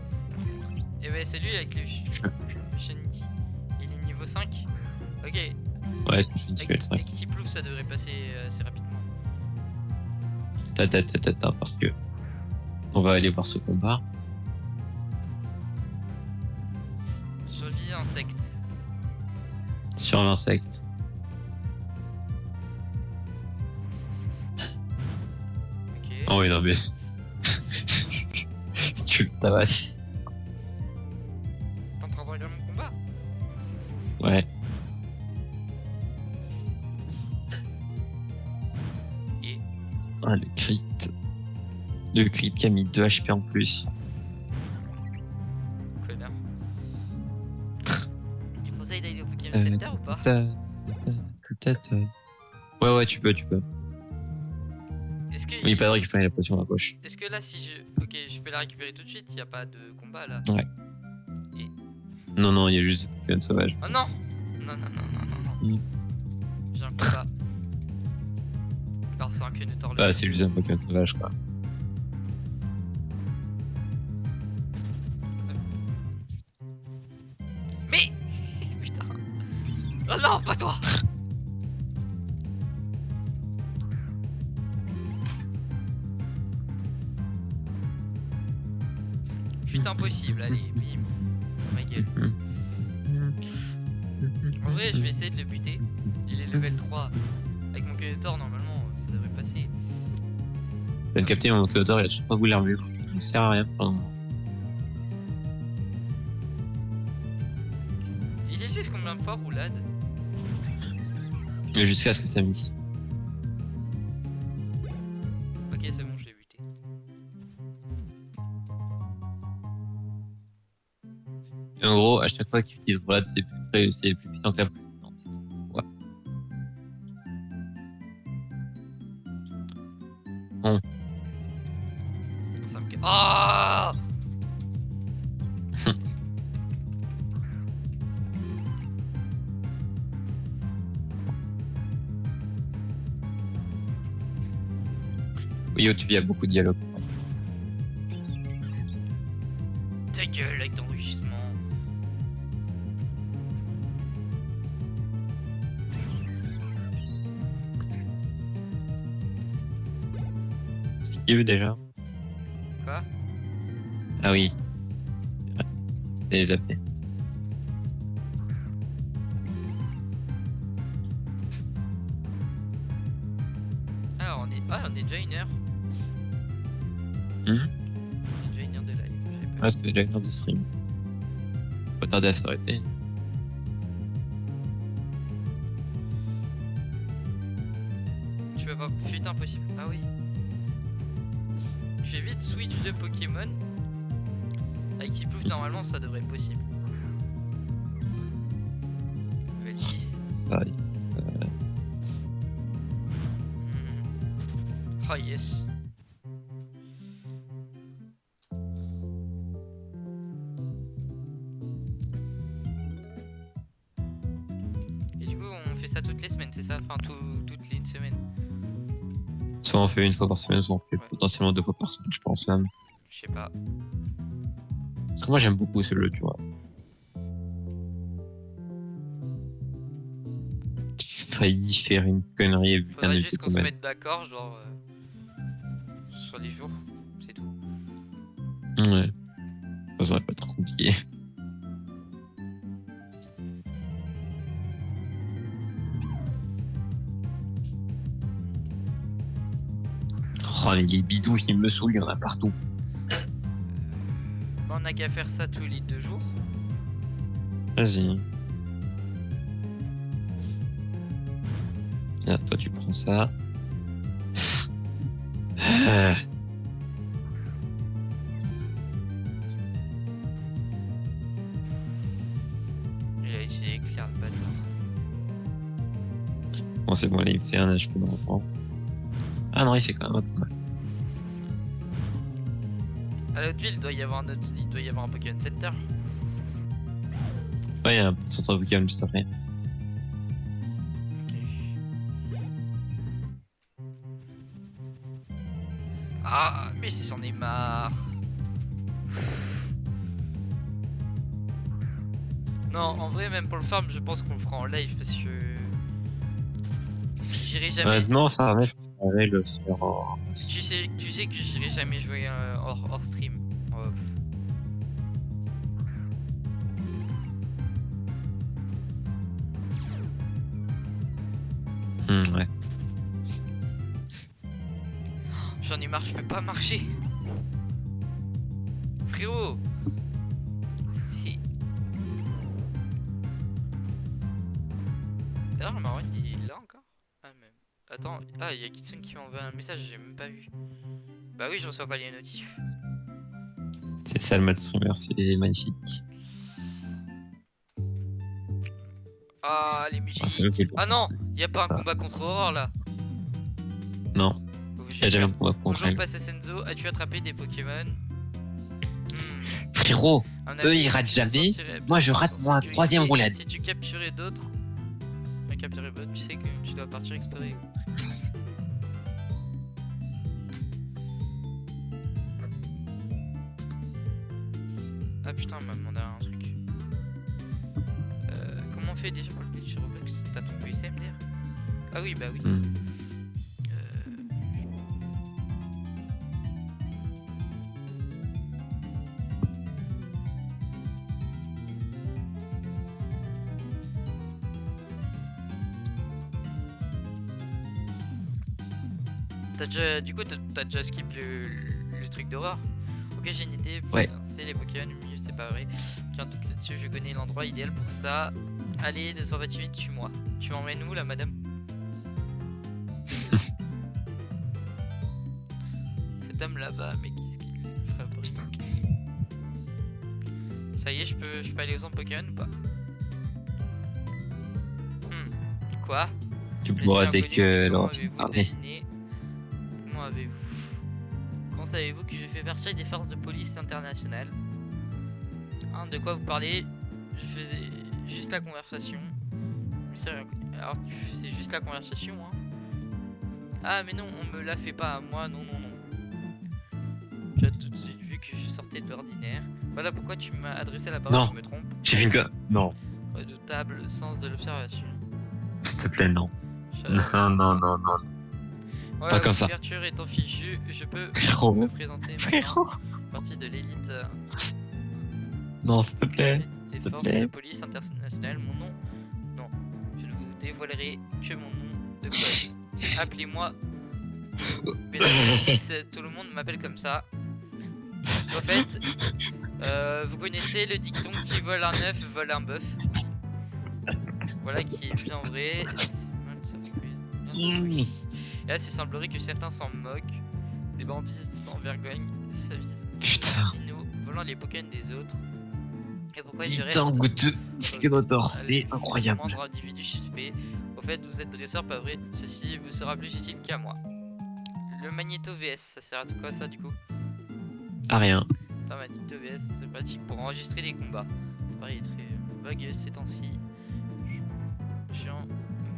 [SPEAKER 2] Et ouais, c'est lui avec le Shenity. Il est niveau 5. Ok.
[SPEAKER 3] Ouais, c'est Chevoniti level 5.
[SPEAKER 2] Avec Tiplouf, ça devrait passer assez rapidement.
[SPEAKER 3] Ta, parce que on va aller voir ce combat.
[SPEAKER 2] Survie insecte.
[SPEAKER 3] Sur l'insecte.
[SPEAKER 2] Ok.
[SPEAKER 3] Oh oui, non mais... tu le tabasses.
[SPEAKER 2] T'es en train de regarder mon combat?
[SPEAKER 3] Ouais.
[SPEAKER 2] Et
[SPEAKER 3] Ah, le crit. Le crit qui a mis 2 HP en plus.
[SPEAKER 2] connard. Tu conseilles d'aller au Pokémon Center ou pas?
[SPEAKER 3] Ouais, tu peux.
[SPEAKER 2] Est-ce que,
[SPEAKER 3] Oui, pas de récupérer la potion à gauche.
[SPEAKER 2] est-ce que là, si je. Ok, je peux la récupérer tout de suite, y a pas de combat là.
[SPEAKER 3] Ouais. Non, il y a juste des Pokémon sauvages.
[SPEAKER 2] Oh non! Non. J'ai un combat. Alors c'est un Quenetor le.
[SPEAKER 3] Ah, c'est juste un Pokémon sauvage, quoi.
[SPEAKER 2] Mais putain. Oh non, pas toi. Fuite impossible, allez, bim. Ma gueule. En vrai, je vais essayer de le buter. Il est level 3. Avec mon Quenetor, normalement, ça devrait passer.
[SPEAKER 3] Je viens de capter mon Codotor, il a toujours pas voulu l'armure. Il ne sert à rien pour le moment.
[SPEAKER 2] Il utilise combien de fois roulade?
[SPEAKER 3] Mais jusqu'à ce que ça misse.
[SPEAKER 2] Ok, c'est bon, je l'ai buté.
[SPEAKER 3] Et en gros, à chaque fois qu'il utilise Roulade, c'est plus puissant que la précédente. Ouais. Bon.
[SPEAKER 2] Ça me... Ah!
[SPEAKER 3] Oui, au YouTube, il y a beaucoup de dialogues.
[SPEAKER 2] Ta gueule avec ton rugissement.
[SPEAKER 3] Il y a eu déjà. Ah oui. Et zappé.
[SPEAKER 2] Alors on est déjà 1h.
[SPEAKER 3] Mhm.
[SPEAKER 2] On est déjà 1h de live. J'avais pas
[SPEAKER 3] Ouais, c'était déjà une heure de stream. Pas tarder à s'arrêter.
[SPEAKER 2] Tu vas pas. Putain, impossible. Ah oui. Je vais vite switch de Pokémon. Avec Kiplouf, normalement, ça devrait être possible. Level 10.
[SPEAKER 3] Ça,
[SPEAKER 2] Oh yes. Et du coup, on fait ça toutes les semaines, c'est ça? Enfin, toutes les semaines.
[SPEAKER 3] soit on fait une fois par semaine, soit on fait
[SPEAKER 2] Ouais.
[SPEAKER 3] potentiellement 2 fois par semaine, je pense même.
[SPEAKER 2] Je sais pas.
[SPEAKER 3] Parce que moi j'aime beaucoup ce jeu, tu vois. J'ai failli faire une connerie et putain
[SPEAKER 2] Faudrait
[SPEAKER 3] de
[SPEAKER 2] juste qu'on se
[SPEAKER 3] Pokémon.
[SPEAKER 2] mette d'accord, genre. Sur les jours. C'est tout.
[SPEAKER 3] Ouais. Ça serait pas trop compliqué. Oh, mais les bidous, ils me saoulent, il y en a partout.
[SPEAKER 2] Bah, on a qu'à faire ça tous les 2 jours.
[SPEAKER 3] Vas-y. Tiens, toi tu prends ça.
[SPEAKER 2] Il a essayé d'éclairer le bâtard.
[SPEAKER 3] Bon, c'est bon, là, il me fait un HP d'enfant. Ah non, il fait quand même un peu mal.
[SPEAKER 2] À l'autre ville, il doit y avoir un Pokémon Center.
[SPEAKER 3] Ouais, il y a un centre Pokémon juste après.
[SPEAKER 2] Ok. Ah, mais j'en ai marre. Non, en vrai, même pour le farm, je pense qu'on le fera en live parce que j'irai jamais.
[SPEAKER 3] Honnêtement, enfin, je préférerais le faire en...
[SPEAKER 2] Tu sais que j'irai jamais jouer hors stream. Oh,
[SPEAKER 3] Ouais.
[SPEAKER 2] J'en ai marre, je peux pas marcher. Frérot. C'est. D'ailleurs, le Marwan, il est là encore? Ah, même. Attends, ah, il y a Kitsune qui m'a envoyé un message, j'ai même pas vu. Bah oui, je reçois pas les notifs.
[SPEAKER 3] C'est ça le mode streamer, c'est magnifique.
[SPEAKER 2] Ah, les musiques.
[SPEAKER 3] Ah, c'est eux qui le
[SPEAKER 2] Ah non,
[SPEAKER 3] font,
[SPEAKER 2] y a pas un combat contre Aurore là.
[SPEAKER 3] Non, il y a jamais un combat contre
[SPEAKER 2] Bonjour,
[SPEAKER 3] elle.
[SPEAKER 2] Passé Senzo, as-tu attrapé des Pokémon?
[SPEAKER 3] Frérot,
[SPEAKER 2] Un
[SPEAKER 3] eux,
[SPEAKER 2] ami
[SPEAKER 3] ils ratent
[SPEAKER 2] qui
[SPEAKER 3] jamais.
[SPEAKER 2] sortirait
[SPEAKER 3] Moi, je
[SPEAKER 2] sans
[SPEAKER 3] rate mon
[SPEAKER 2] sécurité.
[SPEAKER 3] 3e roulade.
[SPEAKER 2] Si tu capturais d'autres, tu sais que tu dois partir explorer. Ah putain, on m'a demandé un truc. Comment on fait déjà pour le glitch sur Roblox? T'as ton PSM d'ailleurs? Ah oui, bah oui. Du coup, t'as déjà skip le truc d'horreur? Ok, j'ai une idée.
[SPEAKER 3] Ouais.
[SPEAKER 2] C'est les Pokémon, mieux c'est pas vrai. J'ai un doute là-dessus, je connais l'endroit idéal pour ça. Allez, ne sois pas timide, tue-moi. Tu m'emmènes où là, madame? Cet homme là-bas, mais qu'est-ce qu'il fabrique? Ça y est, je peux aller aux zones Pokémon ou pas? Quoi?
[SPEAKER 3] Tu pourras dès que
[SPEAKER 2] Comment
[SPEAKER 3] leur
[SPEAKER 2] avez-vous
[SPEAKER 3] parler.
[SPEAKER 2] deviné? Comment avez-vous? Comment savez-vous que je fais partie des forces de police internationales? Hein, de quoi vous parlez? Je faisais juste la conversation. Mais sérieux, alors tu faisais juste la conversation, hein? Ah mais non, on me la fait pas à moi, non. Tu as tout de suite vu que je sortais de l'ordinaire. Voilà pourquoi tu m'as adressé la parole,
[SPEAKER 3] Non.
[SPEAKER 2] je me trompe.
[SPEAKER 3] J'ai fait une co... Non,
[SPEAKER 2] Redoutable sens de l'observation.
[SPEAKER 3] s'il te plaît, non.
[SPEAKER 2] Chaleur.
[SPEAKER 3] Non.
[SPEAKER 2] Voilà,
[SPEAKER 3] comme ça.
[SPEAKER 2] l'ouverture étant fichue, je peux
[SPEAKER 3] Frérot.
[SPEAKER 2] me présenter maintenant.
[SPEAKER 3] Frérot.
[SPEAKER 2] partie de l'élite
[SPEAKER 3] Non, s'il te plaît.
[SPEAKER 2] des
[SPEAKER 3] S'il te
[SPEAKER 2] forces de
[SPEAKER 3] plaît.
[SPEAKER 2] police internationales. Mon nom, non, je ne vous dévoilerai que mon nom de code. Appelez-moi Béatrice, tout le monde m'appelle comme ça. En fait, vous connaissez le dicton qui vole un œuf vole un bœuf. Voilà qui est bien vrai.
[SPEAKER 3] Mmh.
[SPEAKER 2] Et là, il semblerait que certains s'en moquent. Des bandits sans vergogne s'avisent.
[SPEAKER 3] Putain.
[SPEAKER 2] Nous volant les Pokémon des autres. Et pourquoi je reste
[SPEAKER 3] Putain, goûteux. Frigonotor, c'est
[SPEAKER 2] le
[SPEAKER 3] incroyable.
[SPEAKER 2] moindre individu suspect. Au fait, vous êtes dresseur, pas vrai. Ceci vous sera plus utile qu'à moi. Le Magneto VS, ça sert à quoi ça du coup?
[SPEAKER 3] Ah, rien.
[SPEAKER 2] C'est un Magneto VS, c'est pratique pour enregistrer des combats. Pareil, très vague ces temps-ci. Je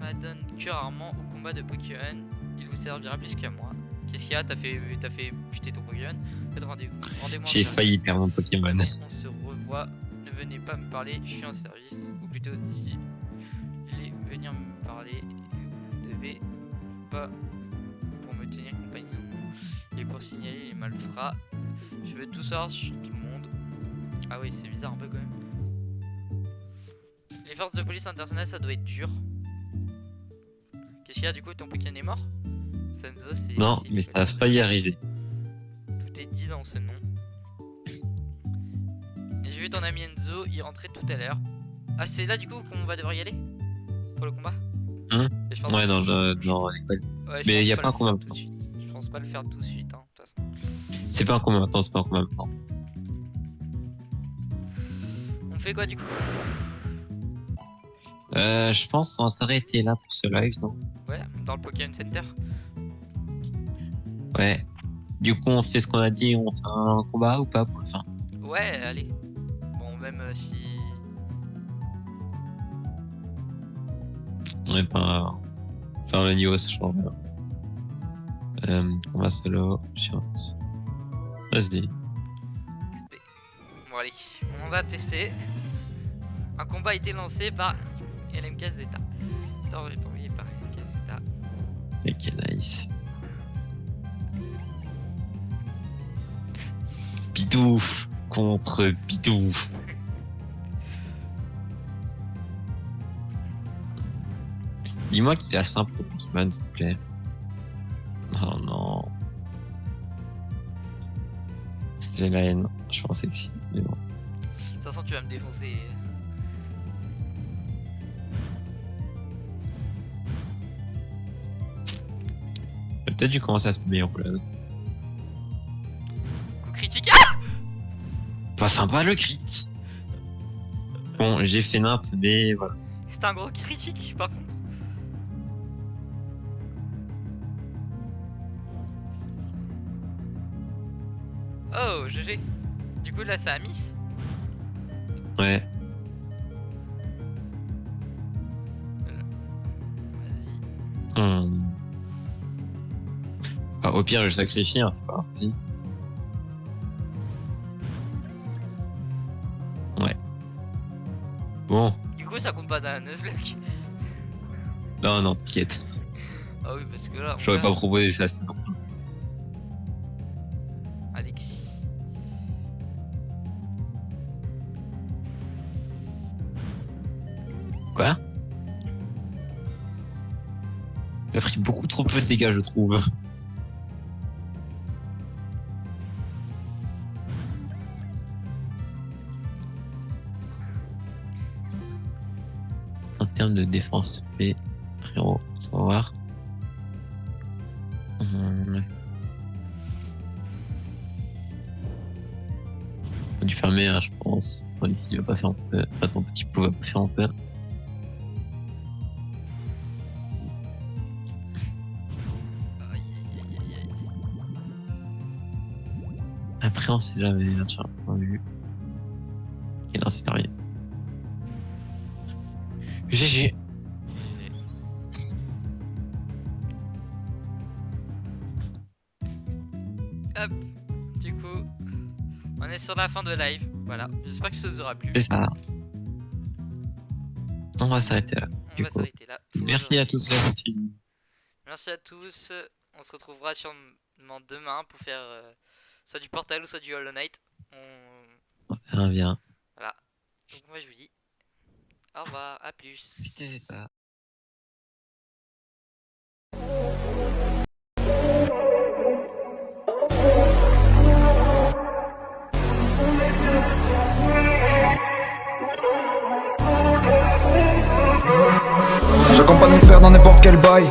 [SPEAKER 2] m'adonne que rarement au combat de Pokémon. Il vous servira plus qu'à moi. Qu'est-ce qu'il y a? T'as fait buter ton Pokémon? Faites rendez-vous. Rendez-moi.
[SPEAKER 3] J'ai failli perdre mon Pokémon.
[SPEAKER 2] On se revoit. Ne venez pas me parler, je suis en service. Ou plutôt, si vous voulez venir me parler, vous devez pas pour me tenir compagnie. Et pour signaler les malfrats, je veux tout savoir sur tout le monde. Ah oui, c'est bizarre un peu quand même. Les forces de police internationales, ça doit être dur. Qu'est-ce qu'il y a du coup? Ton Pokémon est mort? Senzo, c'est.
[SPEAKER 3] Non, mais ça a failli arriver.
[SPEAKER 2] Tout est dit dans ce nom. Et j'ai vu ton ami Enzo y rentrer tout à l'heure. Ah, c'est là du coup qu'on va devoir y aller? Pour le combat? Et je pense
[SPEAKER 3] Ouais,
[SPEAKER 2] que-
[SPEAKER 3] dans
[SPEAKER 2] je-
[SPEAKER 3] l'école.
[SPEAKER 2] Ouais, je
[SPEAKER 3] Mais
[SPEAKER 2] pense
[SPEAKER 3] y a
[SPEAKER 2] pas
[SPEAKER 3] pas un
[SPEAKER 2] le
[SPEAKER 3] combat
[SPEAKER 2] faire tout de suite. Je pense pas le faire tout de suite, hein, de toute façon.
[SPEAKER 3] C'est pas un commun maintenant, c'est pas un commun maintenant.
[SPEAKER 2] On fait quoi du coup?
[SPEAKER 3] Je pense qu'on va s'arrêter là pour ce live, non?
[SPEAKER 2] Ouais, dans le Pokémon Center.
[SPEAKER 3] Ouais. Du coup, on fait ce qu'on a dit, on fait un combat ou pas pour la fin?
[SPEAKER 2] Ouais, allez. Bon, même si.
[SPEAKER 3] On est pas. Faire le niveau, ça change rien. Combat solo, chance. Vas-y.
[SPEAKER 2] Bon, allez, on va tester. Un combat a été lancé par LMK Zeta. Envoyé par LMK Zeta.
[SPEAKER 3] Ok, nice. Bidouf contre Bidouf. Dis-moi qu'il a simple Pokémon, s'il te plaît. Oh non. J'ai la haine. Je pensais que si, mais bon.
[SPEAKER 2] De toute façon, tu vas me défoncer.
[SPEAKER 3] J'ai peut-être dû commencer à se mettre en place.
[SPEAKER 2] Coup critique. Ah,
[SPEAKER 3] Pas sympa le crit. Bon, j'ai fait nimp, mais voilà.
[SPEAKER 2] c'est un gros critique par contre. Oh, GG. Du coup, là, ça a miss.
[SPEAKER 3] Ouais.
[SPEAKER 2] Vas-y.
[SPEAKER 3] Ah, au pire, je sacrifie, hein, c'est pas un souci. Ouais. Bon.
[SPEAKER 2] Du coup, ça compte pas d'un Nuzlocke.
[SPEAKER 3] Non, non, t'inquiète.
[SPEAKER 2] Ah oui, parce que là. on
[SPEAKER 3] J'aurais
[SPEAKER 2] a
[SPEAKER 3] pas proposé ça, sinon.
[SPEAKER 2] Alexis.
[SPEAKER 3] Quoi? Il a pris beaucoup trop peu de dégâts, je trouve. En termes de défense, s'il te plaît, frérot, ça va voir. Ouais. On a dû faire meilleur, je pense. Bon, ici, il va pas faire en peur. Enfin, ton petit pot va pas faire en peur.
[SPEAKER 2] Aïe, aïe, aïe, aïe, aïe.
[SPEAKER 3] Après, on sait jamais, bien sûr, on a vu. Ok, non, c'est terminé. GG.
[SPEAKER 2] GG. Hop, du coup, on est sur la fin de live. Voilà, j'espère que ça vous aura plu.
[SPEAKER 3] C'est ça. On va s'arrêter là.
[SPEAKER 2] On
[SPEAKER 3] du
[SPEAKER 2] va
[SPEAKER 3] coup.
[SPEAKER 2] s'arrêter là.
[SPEAKER 3] Merci à tous les
[SPEAKER 2] Merci à tous. On se retrouvera sûrement demain pour faire soit du Portal ou soit du Hollow Knight.
[SPEAKER 3] On verra bien.
[SPEAKER 2] Voilà. Donc moi je vous dis au revoir, à plus.
[SPEAKER 3] Putain, c'est ça.
[SPEAKER 5] J'accompagne mon frère dans n'importe quel bail.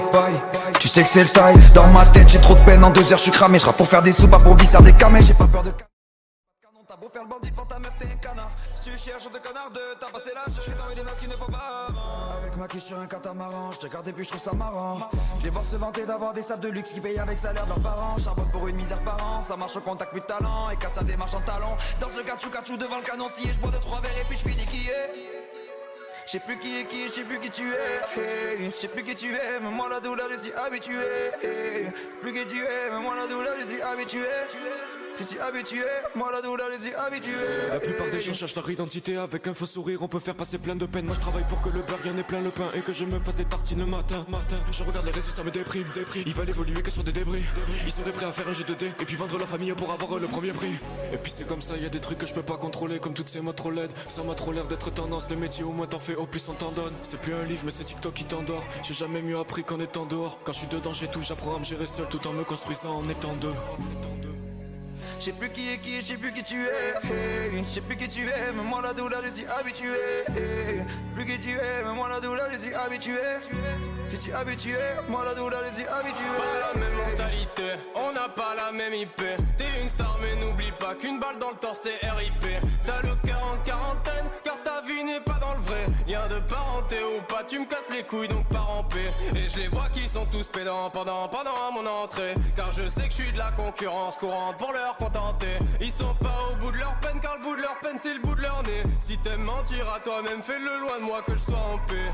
[SPEAKER 5] Tu sais que c'est le style. Dans ma tête j'ai trop de peine, en 2 heures je suis cramé. Je rappe pour faire des sous, pas pour visser des camés. J'ai pas peur de canon, t'as beau faire le bandit pour ta meuf, t'es un canard. Si tu cherches de canard de t'as passé l'âge. Je suis dans les masques qu'il ne faut pas avant. Avec ma qui sur un catamaran, je te regarde et puis je trouve ça marrant. Je les vois se vanter d'avoir des sables de luxe qui payent avec salaire de leurs parents. Charbonne pour une misère par an, ça marche au contact plus de talent. Et casse à démarche en talon. Dans ce cachou devant le canon, si je bois 2-3 verres et puis je finis qui est. Je sais plus qui est qui, je sais plus qui tu es. Je sais plus qui tu es, mais moi la douleur je suis habitué. Plus qui tu es, mais moi la douleur je suis habitué. Je suis habitué, moi la douleur je suis habitué.
[SPEAKER 6] La plupart des gens cherchent leur identité. Avec un faux sourire on peut faire passer plein de peine. Moi je travaille pour que le beurre y en ait plein le pain. Et que je me fasse des tartines le matin. Je regarde les réseaux, ça me déprime. Ils veulent évoluer que sur des débris. Ils sont prêts à faire un jeu de dés et puis vendre leur famille pour avoir le premier prix. Et puis c'est comme ça, y a des trucs que je peux pas contrôler. Comme toutes ces mots trop laides. Ça m'a trop l'air d'être tendance. Les métiers au moins t'en fais, au plus on t'en donne. C'est plus un livre mais c'est TikTok qui t'endort. J'ai jamais mieux appris qu'en étant dehors. Quand je suis dedans j'ai tout, j'apprends à me gérer seul. Tout en me construisant en étant deux.
[SPEAKER 5] Je sais plus qui est qui, je sais plus qui tu es. Je sais plus qui tu es, mais moi la douleur je suis habitué. Plus qui tu es, mais moi la douleur je suis habitué. Je suis habitué, moi la douleur je suis habitué.
[SPEAKER 7] Pas la même mentalité, on n'a pas la même IP. T'es une star mais n'oublie pas qu'une balle dans le torse c'est RIP. T'as le cœur en quarantaine, car ta vie n'est pas dans le vrai. Lien de parenté ou pas, tu me casses les couilles donc pars en paix. Et je les vois qui sont tous pédants pendant mon entrée. Car je sais que je suis de la concurrence courante pour leur contenter. Ils sont pas au bout de leur peine car le bout de leur peine c'est le bout de leur nez. Si t'aimes mentir à toi-même, fais-le loin de moi que je sois en paix.